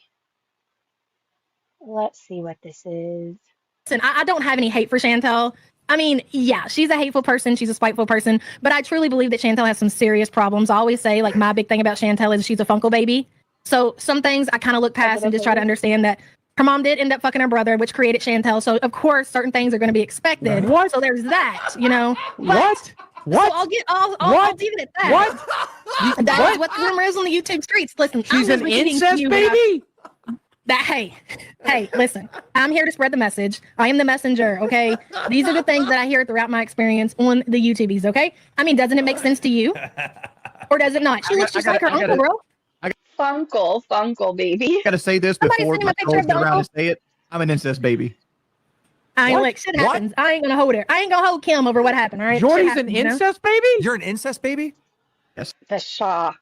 Let's see what this is. Listen, I don't have any hate for Chantel. I mean, yeah, she's a hateful person. She's a spiteful person. But I truly believe that Chantel has some serious problems. I always say, like, my big thing about Chantel is she's a Funko baby. So some things I kind of look past and just try to understand that her mom did end up fucking her brother, which created Chantel. So, of course, certain things are going to be expected. What? So there's that, you know. What? What? So I'll leave it at that. What? That is what the rumor is on the YouTube streets. Listen, She's I'm an just repeating to incest you baby? hey, listen, I'm here to spread the message. I am the messenger, okay? These are the things that I hear throughout my experience on the YouTubies, okay? I mean, doesn't it make sense to you? Or does it not? She looks just like her uncle, bro. Funkle, baby. I gotta say this Somebody before send him my a picture girls of the get around uncle. and say it. I'm an incest baby. I ain't like shit happens. I ain't gonna hold her. I ain't gonna hold Kim over what happened, all right? Jordy's Shit an happens, you know? incest baby? You're an incest baby? Yes. The shock.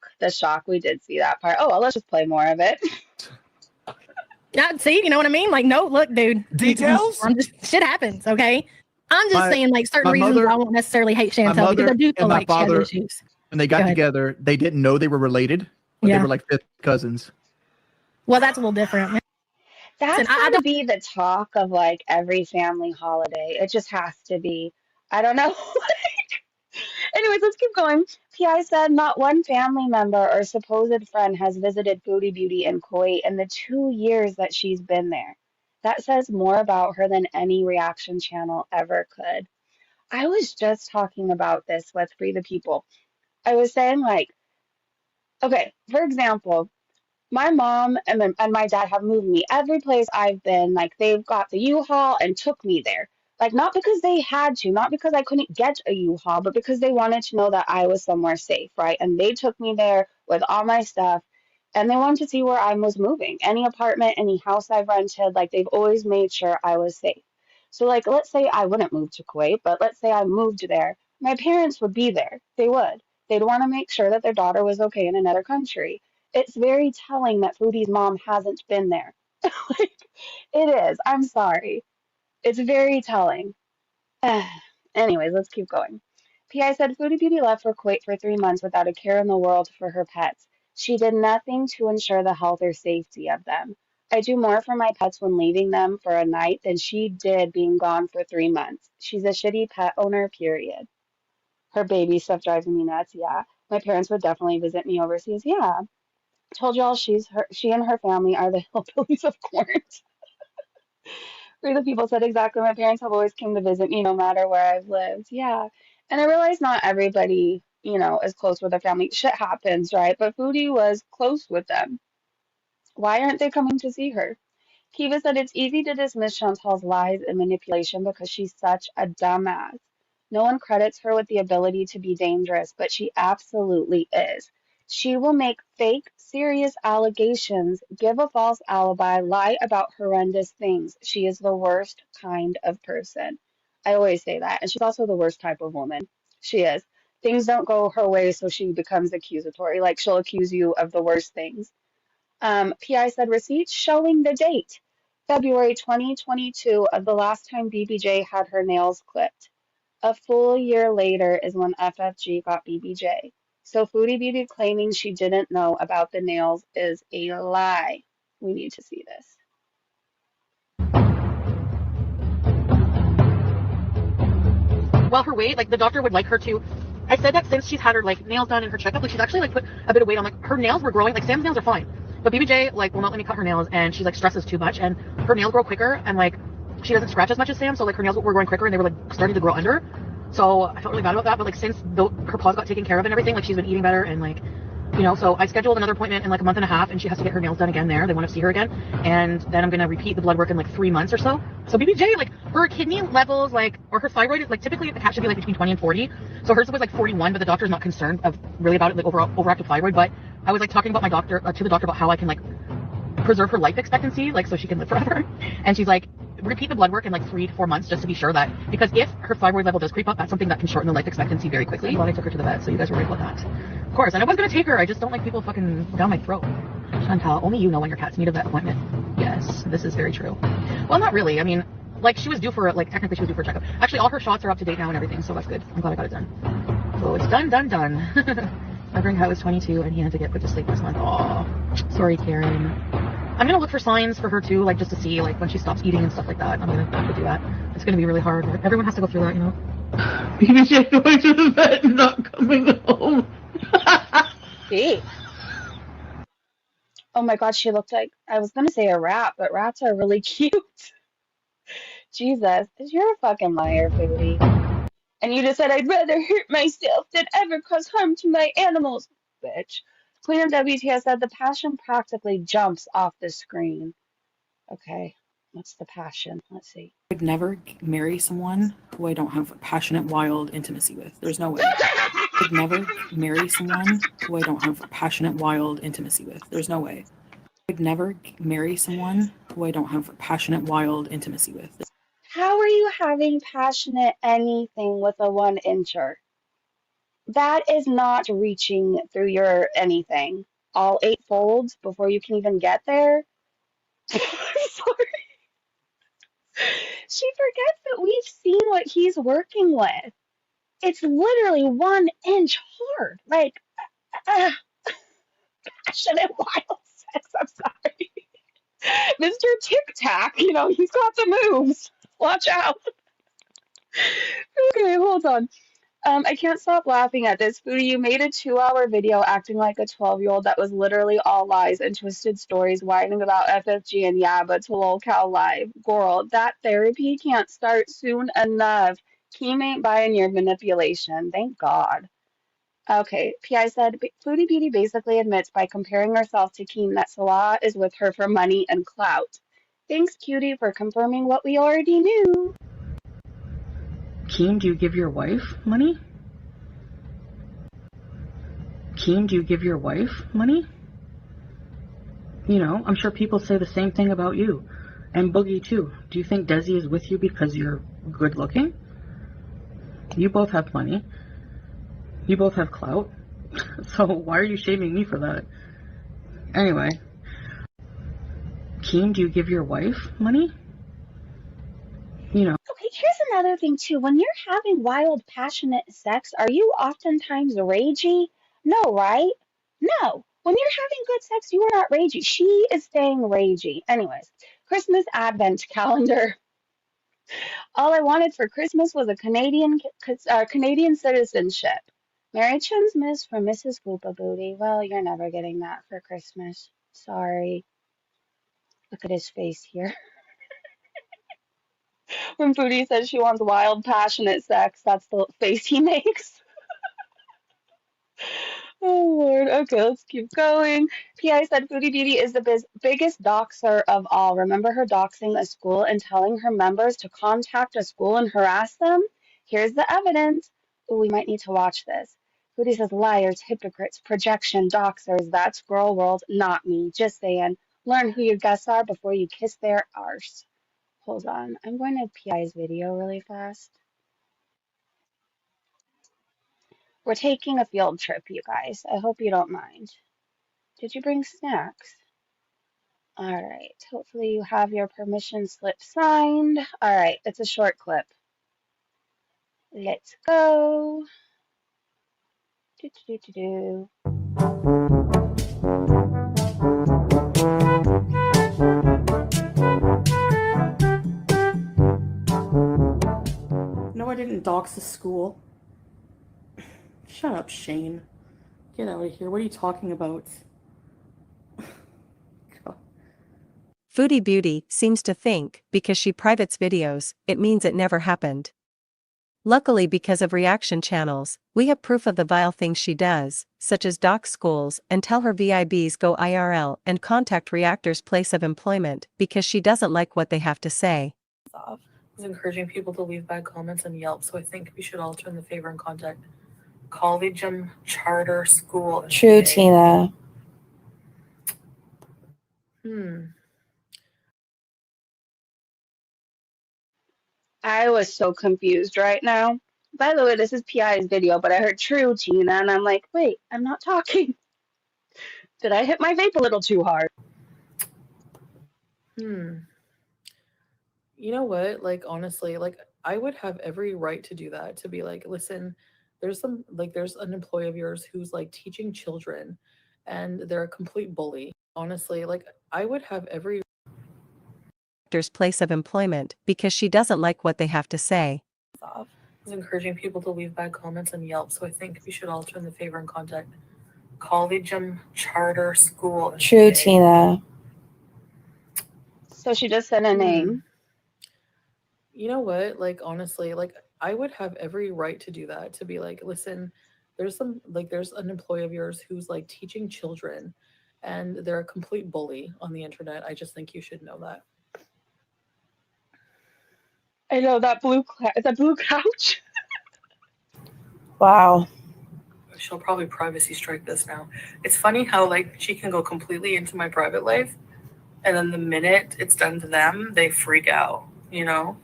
We did see that part. Oh, well, let's just play more of it. See, you know what I mean? Like, no, look, dude. Details? Shit happens, okay? I'm just saying, like, certain my reasons mother- I won't necessarily hate My Chantel mother because I do feel and my like she has father, issues. when they got Go ahead. together, they didn't know they were related, but Yeah. they were like fifth cousins. Well, that's a little different. That's Listen, I gotta be the talk of like every family holiday. It just has to be. I don't know. Anyways, let's keep going. PI said not one family member or supposed friend has visited Foodie Beauty in Kuwait in the 2 years that she's been there. That says more about her than any reaction channel ever could. I was just talking about this with Free the People. I was saying, like, okay, for example, my mom and my dad have moved me every place I've been. Like, they've got the U-Haul and took me there. Like, not because they had to, not because I couldn't get a U-Haul, but because they wanted to know that I was somewhere safe, right? And they took me there with all my stuff, and they wanted to see where I was moving. Any apartment, any house I've rented, like, they've always made sure I was safe. So, like, let's say I wouldn't move to Kuwait, but let's say I moved there. My parents would be there. They would. They'd want to make sure that their daughter was okay in another country. It's very telling that Foodie's mom hasn't been there. Like, it is. I'm sorry. It's very telling. Anyways, let's keep going. PI said Foodie Beauty left for Kuwait for 3 months without a care in the world for her pets. She did nothing to ensure the health or safety of them. I do more for my pets when leaving them for a night than she did being gone for 3 months. She's a shitty pet owner, period. Her baby stuff drives me nuts, yeah. My parents would definitely visit me overseas, yeah. Told y'all she and her family are the hillbillies of Corinth. Three of the people said exactly. My parents have always come to visit me no matter where I've lived. Yeah. And I realize not everybody, is close with their family. Shit happens, right? But Foodie was close with them. Why aren't they coming to see her? Kiva said it's easy to dismiss Chantal's lies and manipulation because she's such a dumbass. No one credits her with the ability to be dangerous, but she absolutely is. She will make fake, serious allegations, give a false alibi, lie about horrendous things. She is the worst kind of person. I always say that. And she's also the worst type of woman. She is. Things don't go her way, so she becomes accusatory. Like, she'll accuse you of the worst things. PI said receipts showing the date, February 2022 of the last time BBJ had her nails clipped. A full year later is when FFG got BBJ. So Foodie Beauty claiming she didn't know about the nails is a lie. We need to see this. Well, her weight, like the doctor would like her to. I said that since she's had her like nails done in her checkup, like she's actually like put a bit of weight on. Like her nails were growing. Like Sam's nails are fine, but BBJ like will not let me cut her nails, and she like stresses too much, and her nails grow quicker, and like she doesn't scratch as much as Sam, so like her nails were growing quicker, and they were like starting to grow under. So I felt really bad about that. But like since her paws got taken care of and everything, like she's been eating better, and like so I scheduled another appointment in like a month and a half, and she has to get her nails done again there. They want to see her again, and then I'm gonna repeat the blood work in like 3 months or so. So BBJ, like her kidney levels, like or her thyroid is like typically the cat should be like between 20 and 40. So hers was like 41, but the doctor's not concerned really about it, like overactive thyroid. But I was like talking about my doctor to the doctor about how I can like preserve her life expectancy, like so she can live forever. And she's like, repeat the blood work in like 3 to 4 months just to be sure that, because if her thyroid level does creep up, that's something that can shorten the life expectancy very quickly. Well, I took her to the vet, so you guys were right about that. Of course, and I was gonna take her. I just don't like people fucking down my throat. Chantal, only you know when your cats need a vet appointment. Yes, this is very true. Well, not really. I mean, like she was due for technically she was due for a checkup. Actually, all her shots are up to date now and everything, so that's good. I'm glad I got it done. So it's done. Remembering how I was 22 and he had to get put to sleep last month. Aw, sorry, Karen. I'm gonna look for signs for her too, like just to see like when she stops eating and stuff like that. I'm gonna have to do that. It's gonna be really hard. Everyone has to go through that, Maybe she's going to the vet and not coming home. Gee. Oh my God, she looked like, I was gonna say a rat, but rats are really cute. Jesus, you're a fucking liar, Foodie. And you just said, I'd rather hurt myself than ever cause harm to my animals. Bitch. Queen of WTS said the passion practically jumps off the screen. Okay, what's the passion? Let's see. I'd never marry someone who I don't have passionate, wild intimacy with. There's no way. I'd never marry someone who I don't have passionate, wild intimacy with. There's no way. I'd never marry someone who I don't have passionate, wild intimacy with. How are you having passionate anything with a 1-incher? That is not reaching through your anything. All 8 folds before you can even get there? I'm sorry. She forgets that we've seen what he's working with. It's literally 1 inch hard. Like, passionate wild sex. I'm sorry. Mr. Tic Tac, he's got the moves. Watch out. Okay, hold on. I can't stop laughing at this. Foodie, you made a 2-hour video acting like a 12-year-old that was literally all lies and twisted stories whining about FFG and Yaba to Lolcow live. Girl, that therapy can't start soon enough. Keem ain't buying your manipulation. Thank God. Okay, PI said, Foodie Beauty basically admits by comparing herself to Keem that Salah is with her for money and clout. Thanks, cutie, for confirming what we already knew. Keem, do you give your wife money? Keem, do you give your wife money? You know, I'm sure people say the same thing about you. And Boogie, too. Do you think Desi is with you because you're good looking? You both have money. You both have clout. So why are you shaming me for that? Anyway. Keem, do you give your wife money? You know. Okay, here's another thing too. When you're having wild, passionate sex, are you oftentimes ragey? No, right? No. When you're having good sex, you are not ragey. She is staying ragey. Anyways, Christmas Advent calendar. All I wanted for Christmas was a Canadian citizenship. Mary Chin's miss from Mrs. Whoopa Booty. Well, you're never getting that for Christmas. Sorry. Look at his face here. When Foodie says she wants wild, passionate sex, that's the face he makes. Oh, Lord. Okay, let's keep going. PI said Foodie Beauty is the biggest doxer of all. Remember her doxing a school and telling her members to contact a school and harass them? Here's the evidence. Oh, we might need to watch this. Foodie says liars, hypocrites, projection, doxers. That's girl world, not me. Just saying. Learn who your guests are before you kiss their arse. Hold on. I'm going to PI's video really fast. We're taking a field trip, you guys. I hope you don't mind. Did you bring snacks? All right. Hopefully you have your permission slip signed. All right. It's a short clip. Let's go. Do, do, do, do, do. No, I didn't dox the school. Shut up, Shane. Get out of here. What are you talking about? Foodie Beauty seems to think, because she privates videos, it means it never happened. Luckily, because of reaction channels, we have proof of the vile things she does, such as dox schools and tell her VIBs go IRL and contact reactor's place of employment because she doesn't like what they have to say. I was encouraging people to leave bad comments on Yelp, so I think we should all turn the favor and contact Collegium Charter School. True, Tina. I was so confused right now. By the way, this is PI's video, but I heard true, Tina, and I'm like, wait, I'm not talking. Did I hit my vape a little too hard? You know what? Like, honestly, like, I would have every right to do that, to be like, listen, there's an employee of yours who's like teaching children and they're a complete bully. Honestly, like, I would have every Place of employment because she doesn't like what they have to say. I was encouraging people to leave bad comments on Yelp, so I think we should all turn the favor and contact Collegium Charter School. True, Tina. So she just said a name. You know what? Like, honestly, like, I would have every right to do that, to be like, listen, there's an employee of yours who's like teaching children and they're a complete bully on the internet. I just think you should know that. I know that blue couch. Wow. She'll probably privacy strike this now. It's funny how like she can go completely into my private life, and then the minute it's done to them, they freak out, you know?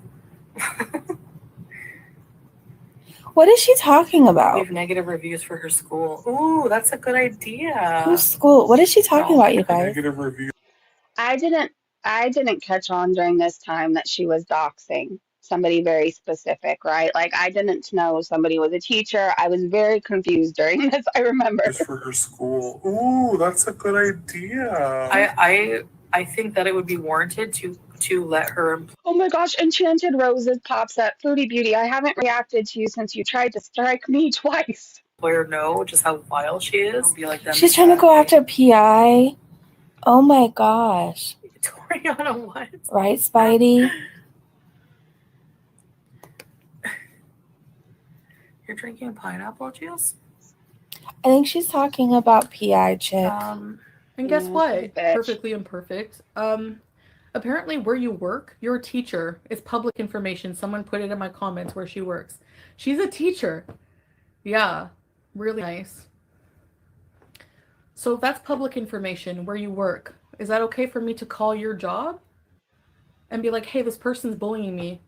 What is she talking about? Leave negative reviews for her school. Ooh, that's a good idea. Whose school? What is she talking about, you guys? Negative review. I didn't catch on during this time that she was doxing somebody very specific, right? Like, I didn't know somebody was a teacher. I was very confused during this, I remember. For her school. Ooh, that's a good idea. I think that it would be warranted to let her. Oh my gosh, Enchanted Roses pops up. Foodie Beauty, I haven't reacted to you since you tried to strike me twice. Employer know just how vile she is. Be like them. She's trying to go after PI. Oh my gosh. Toriana, what? Right, Spidey? You're drinking pineapple juice? I think she's talking about PI chick. And guess what? Perfectly imperfect. Apparently, where you work, you're a teacher. It's public information. Someone put it in my comments where she works. She's a teacher. Yeah, really nice. So if that's public information where you work, is that okay for me to call your job and be like, hey, this person's bullying me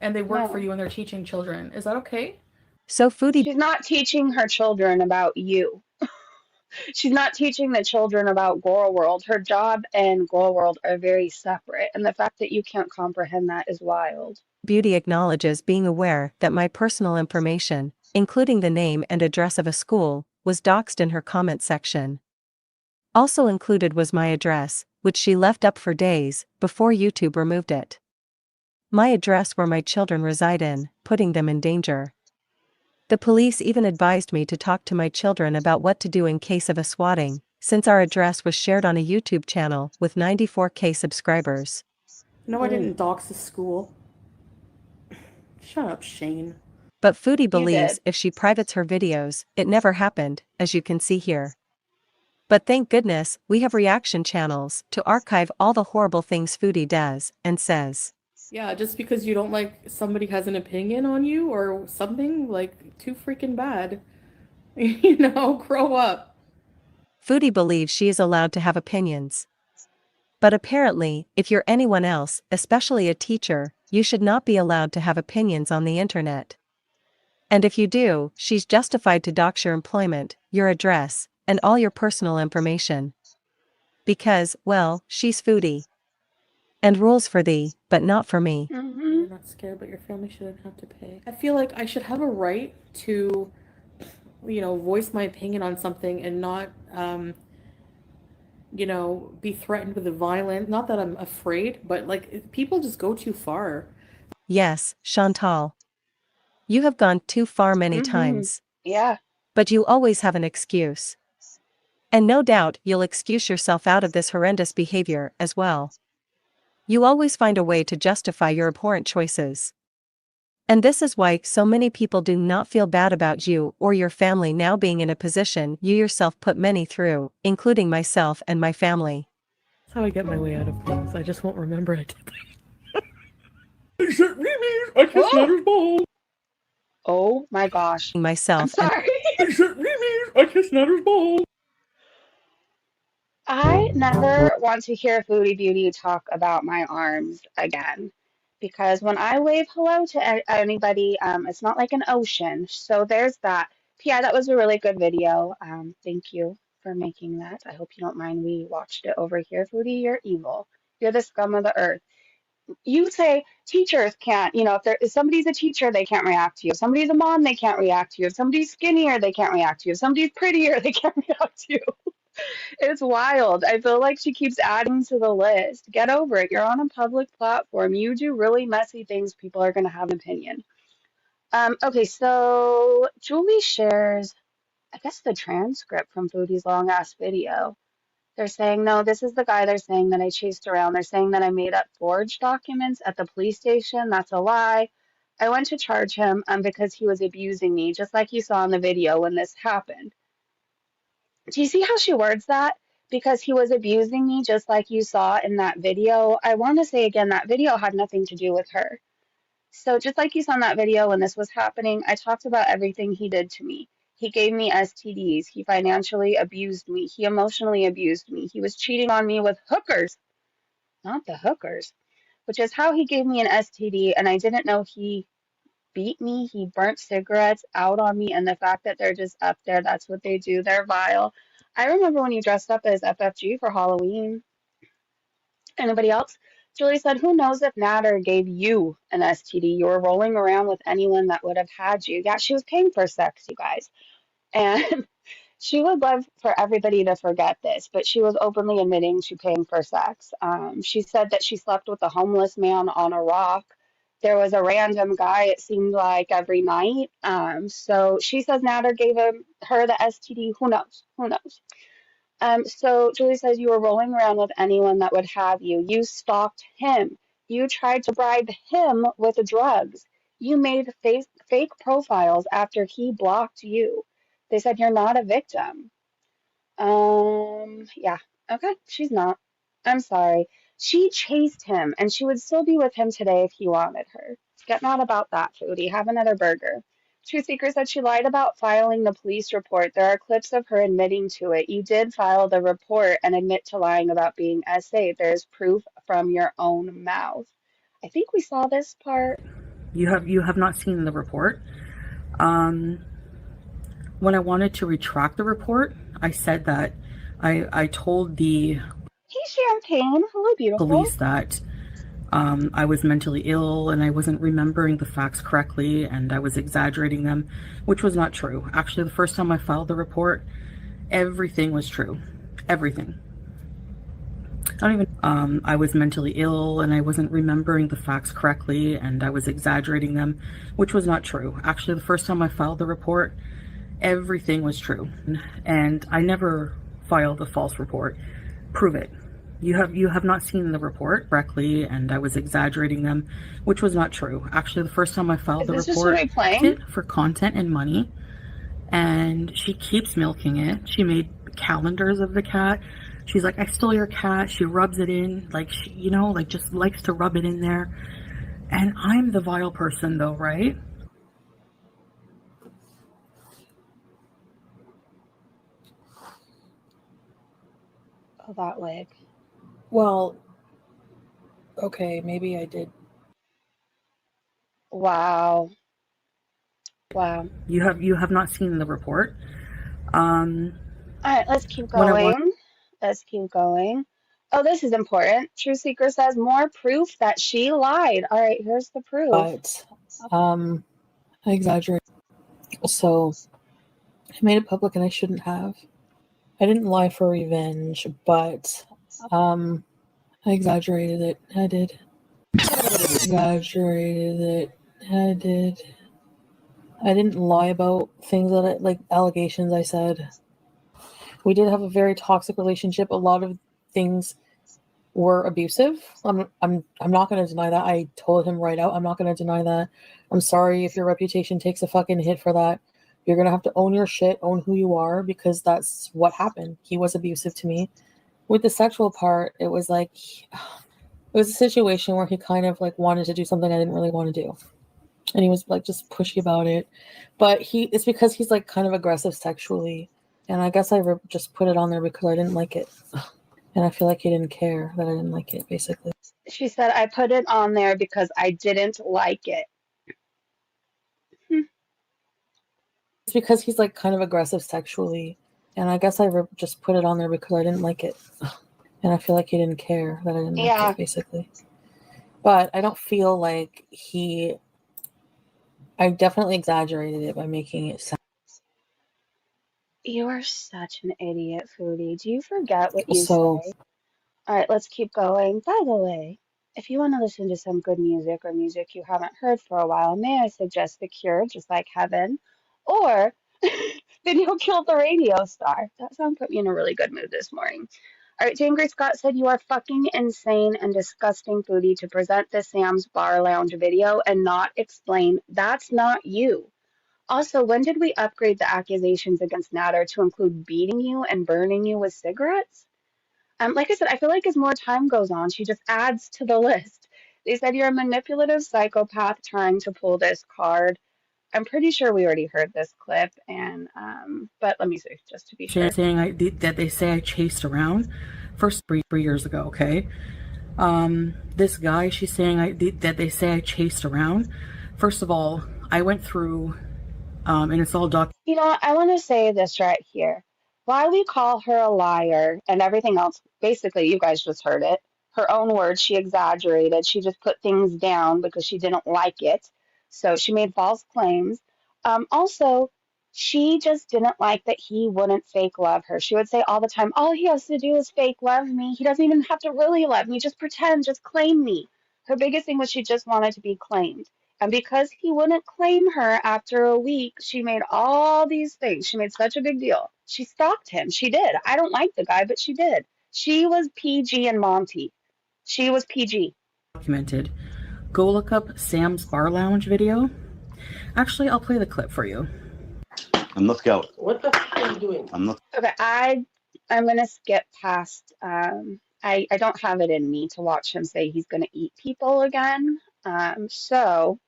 and they work for No. you and they're teaching children? Is that okay? So Foodie She's not teaching her children about you. She's not teaching the children about Girl World. Her job and Girl World are very separate, and the fact that you can't comprehend that is wild. Beauty acknowledges being aware that my personal information, including the name and address of a school, was doxed in her comment section. Also included was my address, which she left up for days before YouTube removed it. My address where my children reside in, putting them in danger. The police even advised me to talk to my children about what to do in case of a swatting, since our address was shared on a YouTube channel with 94K subscribers. No, I didn't dox the school. Shut up, Shane. But Foodie believes did. if she privates her videos, it never happened, as you can see here. But thank goodness, we have reaction channels to archive all the horrible things Foodie does and says. Yeah, just because you don't like somebody has an opinion on you or something, like, too freaking bad. You know, grow up. Foodie believes she is allowed to have opinions. But apparently, if you're anyone else, especially a teacher, you should not be allowed to have opinions on the internet. And if you do, she's justified to dox your employment, your address, and all your personal information. Because, well, she's Foodie. And rules for thee, but not for me. You're not scared, but your family shouldn't have to pay. I feel like I should have a right to, you know, voice my opinion on something and not, you know, be threatened with a violent, not that I'm afraid, but like people just go too far. Yes, Chantal. You have gone too far many times. Yeah. But you always have an excuse. And no doubt you'll excuse yourself out of this horrendous behavior as well. You always find a way to justify your abhorrent choices. And this is why so many people do not feel bad about you or your family now being in a position you yourself put many through, including myself and my family. That's how I get my way out of things. I just won't remember I did that. I kissed Natter's balls. Oh my gosh. Myself I'm and sorry. I kissed Natter's balls. I never want to hear Foodie Beauty talk about my arms again. Because when I wave hello to anybody, it's not like an ocean. So there's that. Yeah, that was a really good video. Thank you for making that. I hope you don't mind we watched it over here. Foodie, you're evil. You're the scum of the earth. You say teachers can't, you know, if somebody's a teacher, they can't react to you. If somebody's a mom, they can't react to you. If somebody's skinnier, they can't react to you. If somebody's prettier, they can't react to you. It's wild. I feel like she keeps adding to the list. Get over it. You're on a public platform. You do really messy things. People are going to have an opinion. Okay, so Julie shares, I guess, the transcript from Foodie's long ass video. They're saying, no, this is the guy they're saying that I chased around. They're saying that I made up forged documents at the police station. That's a lie. I went to charge him because he was abusing me, just like you saw in the video when this happened. Do you see how she words that? Because he was abusing me, just like you saw in that video. I want to say again, that video had nothing to do with her. So just like you saw in that video when this was happening, I talked about everything he did to me. He gave me STDs. He financially abused me. He emotionally abused me. He was cheating on me with hookers, not the hookers, which is how he gave me an STD. And I didn't know he beat me. He burnt cigarettes out on me. And the fact that they're just up there, that's what they do. They're vile. I remember when you dressed up as FFG for Halloween. Anybody else? Julie said, who knows if Natter gave you an STD? You were rolling around with anyone that would have had you. Yeah, she was paying for sex, you guys. And she would love for everybody to forget this, but she was openly admitting to paying for sex. She said that she slept with a homeless man on a rock. There was a random guy, it seemed like, every night. So she says Natter gave her the STD. Who knows? Who knows? So Julie says you were rolling around with anyone that would have you. You stalked him. You tried to bribe him with drugs. You made fake profiles after he blocked you. They said you're not a victim. Yeah. Okay, she's not. I'm sorry. She chased him, and she would still be with him today if he wanted her. Get mad about that, Foodie. Have another burger. Truth Seeker said she lied about filing the police report. There are clips of her admitting to it. You did file the report and admit to lying about being SA. There's proof from your own mouth. I think we saw this part. You have not seen the report. When I wanted to retract the report, I said that I told the Hey, Champagne. Hello, beautiful. police that I was mentally ill and I wasn't remembering the facts correctly and I was exaggerating them, which was not true. Actually, the first time I filed the report, everything was true. Everything. I don't even, I was mentally ill and I wasn't remembering the facts correctly and I was exaggerating them, which was not true. Actually, the first time I filed the report, everything was true. And I never filed a false report. Prove it. You have not seen the report correctly and I was exaggerating them, which was not true. Actually, the first time I filed the report, for content and money, and she keeps milking it. She made calendars of the cat. She's like, I stole your cat. She rubs it in, like, she, you know, like just likes to rub it in there. And I'm the vile person though, right? Oh, that wig. Well, okay, maybe I did. Wow. Wow. You have not seen the report. All right, let's keep When I going. Let's keep going. Oh, this is important. Truth Seeker says more proof that she lied. All right, here's the proof. But I exaggerated. So I made it public and I shouldn't have. I didn't lie for revenge, but I exaggerated it. I did. Exaggerated it. I did. I didn't lie about things that like allegations I said. We did have a very toxic relationship. A lot of things were abusive. I'm not going to deny that. I told him right out. I'm not going to deny that. I'm sorry if your reputation takes a fucking hit for that. You're going to have to own your shit, own who you are, because that's what happened. He was abusive to me. With the sexual part, it was like, it was a situation where he kind of like wanted to do something I didn't really want to do. And he was like just pushy about it. But it's because he's like kind of aggressive sexually. And I guess I just put it on there because I didn't like it. And I feel like he didn't care that I didn't like it, basically. She said, I put it on there because I didn't like it. It's because he's like kind of aggressive sexually. And I guess I just put it on there because I didn't like it. And I feel like he didn't care that I didn't like it, basically. But I don't feel like I definitely exaggerated it by making it sound. You are such an idiot, Foodie. Do you forget what you say? So, All right, let's keep going. By the way, if you want to listen to some good music or music you haven't heard for a while, may I suggest The Cure, Just Like Heaven, or Video Killed the Radio Star. That song put me in a really good mood this morning. All right, Jane Grey Scott said, you are fucking insane and disgusting, Foodie, to present the Sam's Bar Lounge video and not explain that's not you. Also, when did we upgrade the accusations against Nader to include beating you and burning you with cigarettes? Like I said, I feel like as more time goes on, she just adds to the list. They said you're a manipulative psychopath trying to pull this card. I'm pretty sure we already heard this clip, and but let me see, just to be sure. Saying that they say I chased around first 3 years ago, okay? This guy, she's saying that they say I chased around. First of all, I went through, and it's all documented. You know, I want to say this right here. Why we call her a liar and everything else, basically, you guys just heard it. Her own words, she exaggerated. She just put things down because she didn't like it. So she made false claims. Also, she just didn't like that he wouldn't fake love her. She would say all the time, all he has to do is fake love me. He doesn't even have to really love me. Just pretend, just claim me. Her biggest thing was she just wanted to be claimed. And because he wouldn't claim her after a week, she made all these things. She made such a big deal. She stalked him. She did. I don't like the guy, but she did. She was PG and Monty. She was PG. Documented. Go look up Sam's Bar Lounge video. Actually, I'll play the clip for you. I'm not scout. What the fuck are you doing? I'm not. Okay, I'm gonna skip past I don't have it in me to watch him say he's going to eat people again. So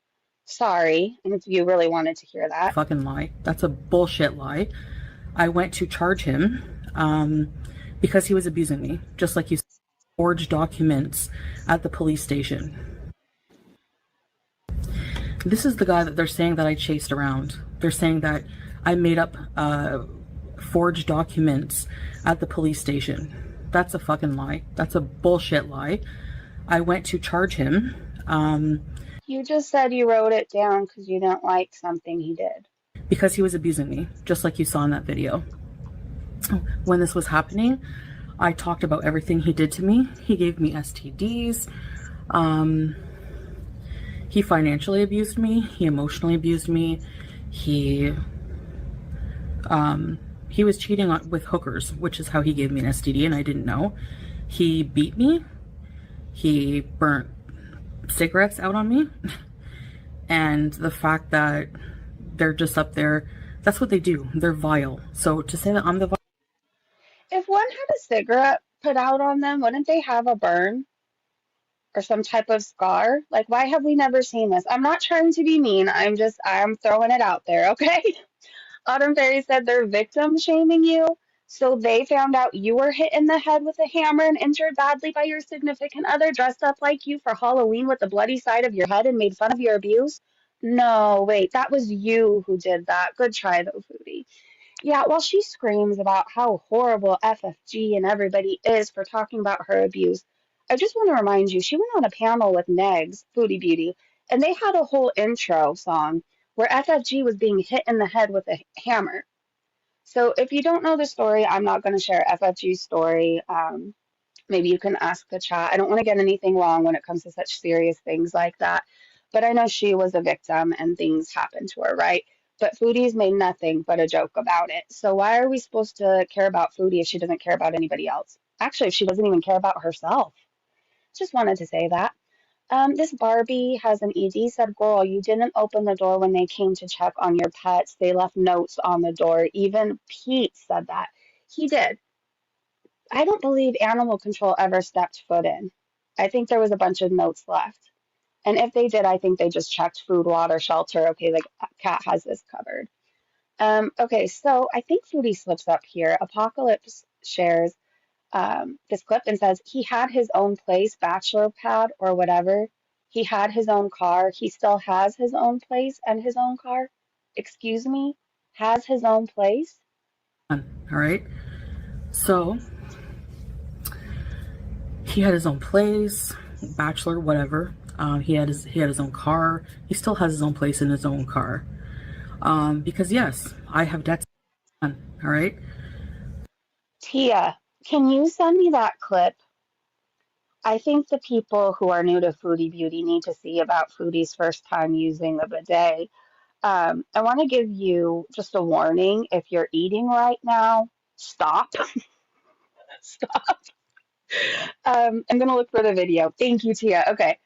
sorry if you really wanted to hear that. Fucking lie. That's a bullshit lie. I went to charge him because he was abusing me, just like you forged documents at the police station. This is the guy that they're saying that I chased around. They're saying that I made up forged documents at the police station. That's a fucking lie. That's a bullshit lie. I went to charge him. You just said you wrote it down because you didn't like something he did. Because he was abusing me, just like you saw in that video. When this was happening, I talked about everything he did to me. He gave me STDs. He financially abused me. He emotionally abused me. He was cheating with hookers, which is how he gave me an STD, and I didn't know. He beat me. He burnt cigarettes out on me. And the fact that they're just up there, that's what they do. They're vile. So to say that I'm the vile... If one had a cigarette put out on them, wouldn't they have a burn or some type of scar? Like, why have we never seen this? I'm not trying to be mean. I'm throwing it out there, okay? Autumn Fairy said they're victim shaming you. So they found out you were hit in the head with a hammer and injured badly by your significant other dressed up like you for Halloween with the bloody side of your head and made fun of your abuse? No, wait, that was you who did that. Good try, though, Foodie. Yeah, while she screams about how horrible FFG and everybody is for talking about her abuse, I just want to remind you, she went on a panel with Negs, Foodie Beauty, and they had a whole intro song where FFG was being hit in the head with a hammer. So if you don't know the story, I'm not going to share FFG's story. Maybe you can ask the chat. I don't want to get anything wrong when it comes to such serious things like that. But I know she was a victim and things happened to her, right? But Foodie's made nothing but a joke about it. So why are we supposed to care about Foodie if she doesn't care about anybody else? Actually, if she doesn't even care about herself. Just wanted to say that. This Barbie has an ED said, girl, you didn't open the door when they came to check on your pets. They left notes on the door. Even Pete said that. He did. I don't believe animal control ever stepped foot in. I think there was a bunch of notes left. And if they did, I think they just checked food, water, shelter. Okay, like Cat has this covered. Okay, so I think Foodie slips up here. Apocalypse shares this clip and says he had his own place, bachelor pad or whatever. He had his own car. He still has his own place and his own car. Excuse me? Has his own place? All right. So he had his own place, bachelor, whatever. He had his own car. He still has his own place in his own car. Because yes, I have debts. All right. Tia, can you send me that clip? I think the people who are new to Foodie Beauty need to see about Foodie's first time using a bidet. I want to give you just a warning. If you're eating right now, stop. Stop. I'm going to look for the video. Thank you, Tia. Okay.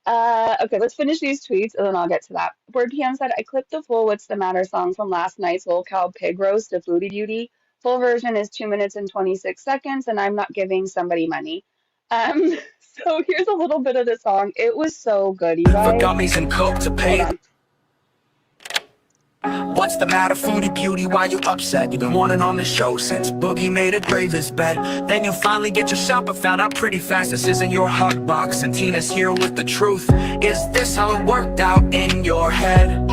Okay, let's finish these tweets and then I'll get to that. Word PM said, I clipped the full What's the Matter song from last night's Lolcow pig roast of Foodie Beauty. Full version is 2 minutes and 26 seconds, and I'm not giving somebody money. So here's a little bit of the song. It was so good, you guys. For gummies and coke to pay. What's the matter, Foodie Beauty? Why you upset? You've been wanting on the show since Boogie made it brave this bed. Then you finally get your shopper found out pretty fast. This isn't your hug box, and Tina's here with the truth. Is this how it worked out in your head?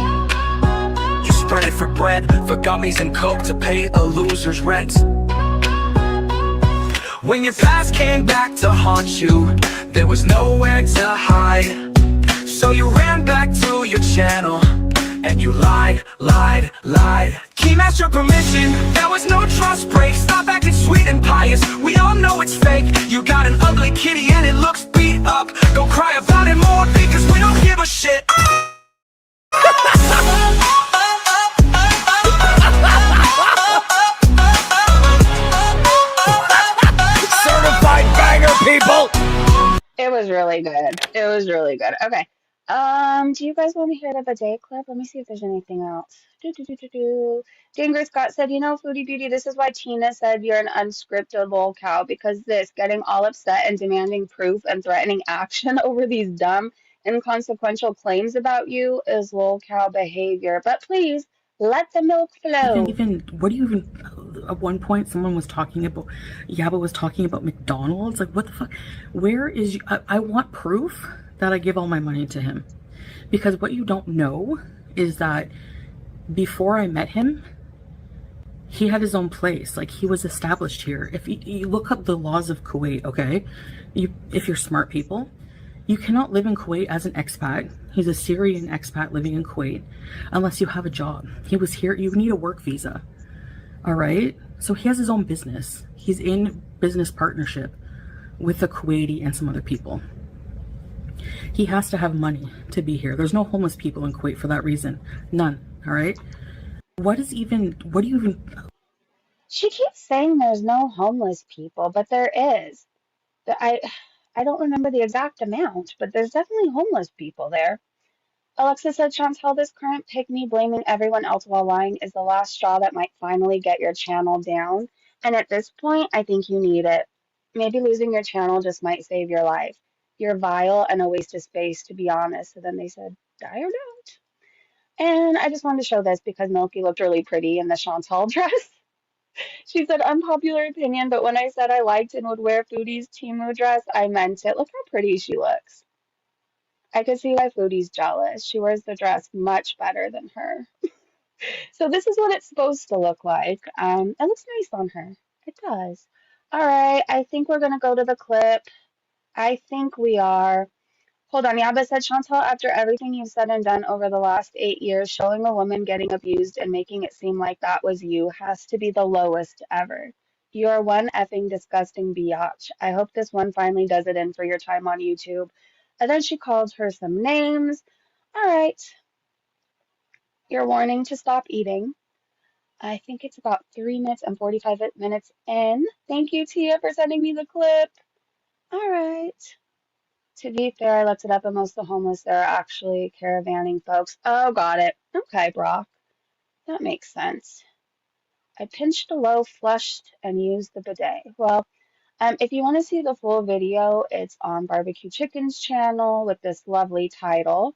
You spread it for bread, for gummies and coke to pay a loser's rent. When your past came back to haunt you, there was nowhere to hide. So you ran back to your channel and you lied. Keem asked your permission, there was no trust break. Stop acting sweet and pious, we all know it's fake. You got an ugly kitty and it looks beat up. Go cry about it more because we don't give a shit. Certified banger, people! It was really good. It was really good. Okay. Do you guys want to hear the bidet clip? Let me see if there's anything else. Danger Scott said, you know, Foodie Beauty, this is why Tina said you're an unscripted lolcow, because this, getting all upset and demanding proof and threatening action over these dumb, inconsequential claims about you is lolcow behavior. But please, let the milk flow. What do you even, at one point someone was talking about, Yaba was talking about McDonald's. Like, what the fuck? Where is, I want proof that I give all my money to him. Because what you don't know is that before I met him, he had his own place. Like, he was established here. If you look up the laws of Kuwait, okay? If you're smart people, you cannot live in Kuwait as an expat. He's a Syrian expat living in Kuwait unless you have a job. He was here. You need a work visa. All right? So he has his own business. He's in business partnership with a Kuwaiti and some other people. He has to have money to be here. There's no homeless people in Kuwait for that reason. None. All right? What do you even... She keeps saying there's no homeless people, but there is. I don't remember the exact amount, but there's definitely homeless people there. Alexa said, Chantal, this current pick-me blaming everyone else while lying is the last straw that might finally get your channel down. And at this point, I think you need it. Maybe losing your channel just might save your life. You're vile and a waste of space, to be honest. So then they said, die or don't. And I just wanted to show this because Milky looked really pretty in the Chantal dress. She said, unpopular opinion, but when I said I liked and would wear Foodie's Timu dress, I meant it. Look how pretty she looks. I could see why Foodie's jealous. She wears the dress much better than her. So this is what it's supposed to look like. It looks nice on her. It does. All right, I think we're going to go to the clip. I think we are. Hold on, Yaba said, Chantal, after everything you've said and done over the last 8 years, showing a woman getting abused and making it seem like that was you has to be the lowest ever. You are one effing disgusting biatch. I hope this one finally does it in for your time on YouTube. And then she called her some names. All right. Your warning to stop eating. I think it's about 3 minutes and 45 minutes in. Thank you, Tia, for sending me the clip. All right. To be fair, I looked it up, and most of the homeless there are actually caravanning folks. Oh, got it. Okay, Brock. That makes sense. I pinched a low, flushed, and used the bidet. Well, if you want to see the full video, it's on Barbecue Chicken's channel with this lovely title.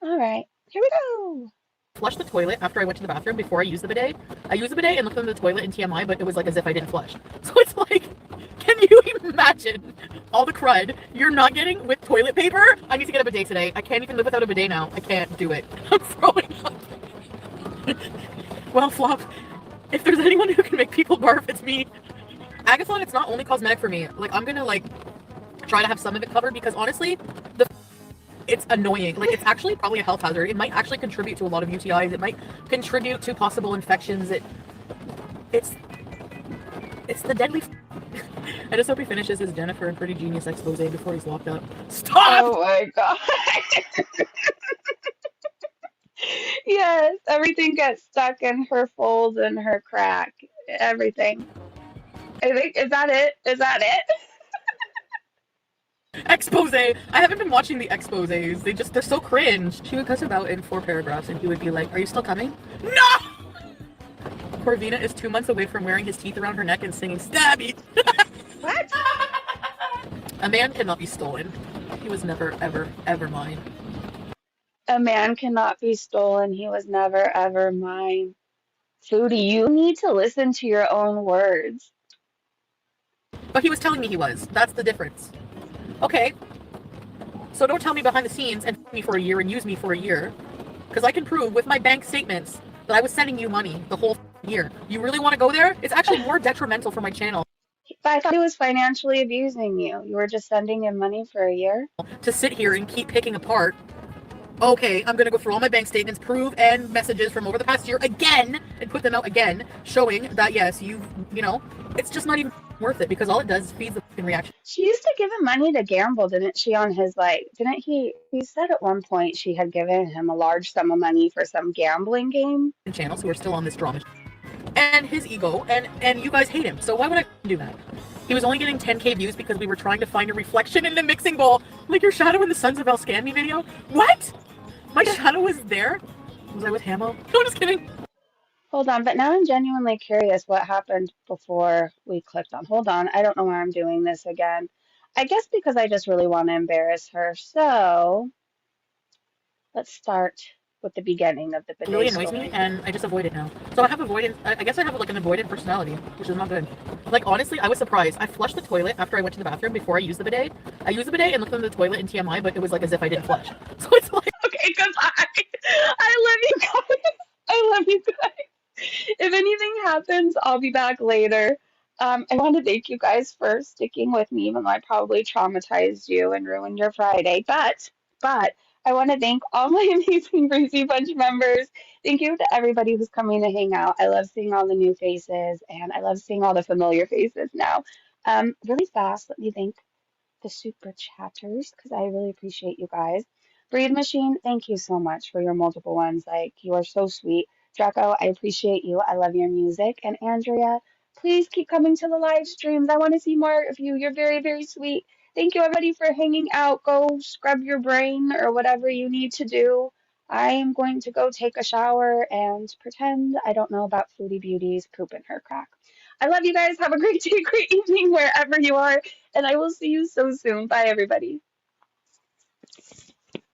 All right, here we go. Flush the toilet after I went to the bathroom before I used the bidet. I used the bidet and looked in the toilet in TMI, but it was like as if I didn't flush. So it's like, can you imagine all the crud you're not getting with toilet paper? I need to get a bidet today. I can't even live without a bidet now. I can't do it. I'm throwing up. Well, Flop, if there's anyone who can make people barf, it's me. Agathon, it's not only cosmetic for me. Like, I'm gonna like try to have some of it covered because honestly, it's annoying. Like, it's actually probably a health hazard. It might actually contribute to a lot of UTIs. It might contribute to possible infections. It's the deadly. I just hope he finishes his Jennifer and Pretty Genius expose before he's locked up. Stop! Oh my god. Yes, everything gets stuck in her fold and her crack. Everything. I think, is that it? Is that it? Expose. I haven't been watching the exposes. They're so cringe. She would cuss about in 4 paragraphs and he would be like, are you still coming? No! Corvina is 2 months away from wearing his teeth around her neck and singing Stabby. What? A man cannot be stolen. He was never, ever, ever mine. A man cannot be stolen. He was never, ever mine. Foodie, you need to listen to your own words. But he was telling me he was. That's the difference. Okay. So don't tell me behind the scenes and f me for a year and use me for a year. Because I can prove with my bank statements that I was sending you money the whole year. You really want to go there? It's actually more detrimental for my channel. I thought he was financially abusing you. You were just sending him money for a year? To sit here and keep picking apart. Okay, I'm going to go through all my bank statements, prove and messages from over the past year again, and put them out again, showing that, yes, you know, it's just not even worth it because all it does is feeds the fucking reaction. She used to give him money to gamble, didn't she, on his, like, didn't he said at one point she had given him a large sum of money for some gambling game? Channels who are still on this drama. And his ego, and you guys hate him, so why would I do that? He was only getting 10k views because we were trying to find a reflection in the mixing bowl, like your shadow in the Sons of El Scan Me video. What? My shadow was there? Was I with Hamo? No, I'm just kidding. Hold on, but now I'm genuinely curious what happened before we clicked on. Hold on, I don't know why I'm doing this again. I guess because I just really want to embarrass her. So let's start with the beginning of the It really bidet annoys me, story. and I just avoid it now. So I have avoidance. I guess I have like an avoidant personality, which is not good. Like honestly, I was surprised. I flushed the toilet after I went to the bathroom before I used the bidet. I used the bidet and looked under the toilet in TMI, but it was like as if I didn't flush. So it's like Okay, goodbye. I love you guys. I love you guys. If anything happens, I'll be back later. I want to thank you guys for sticking with me, even though I probably traumatized you and ruined your Friday. But I want to thank all my amazing Breezy Bunch members. Thank you to everybody who's coming to hang out. I love seeing all the new faces, and I love seeing all the familiar faces now. Really fast, let me thank the super chatters because I really appreciate you guys. Breathe Machine, thank you so much for your multiple ones. Like, you are so sweet. Draco, I appreciate you. I love your music. And Andrea, please keep coming to the live streams. I want to see more of you. You're very, very sweet. Thank you, everybody, for hanging out. Go scrub your brain or whatever you need to do. I am going to go take a shower and pretend I don't know about Foodie Beauty's poop in her crack. I love you guys. Have a great day, great evening, wherever you are. And I will see you so soon. Bye, everybody.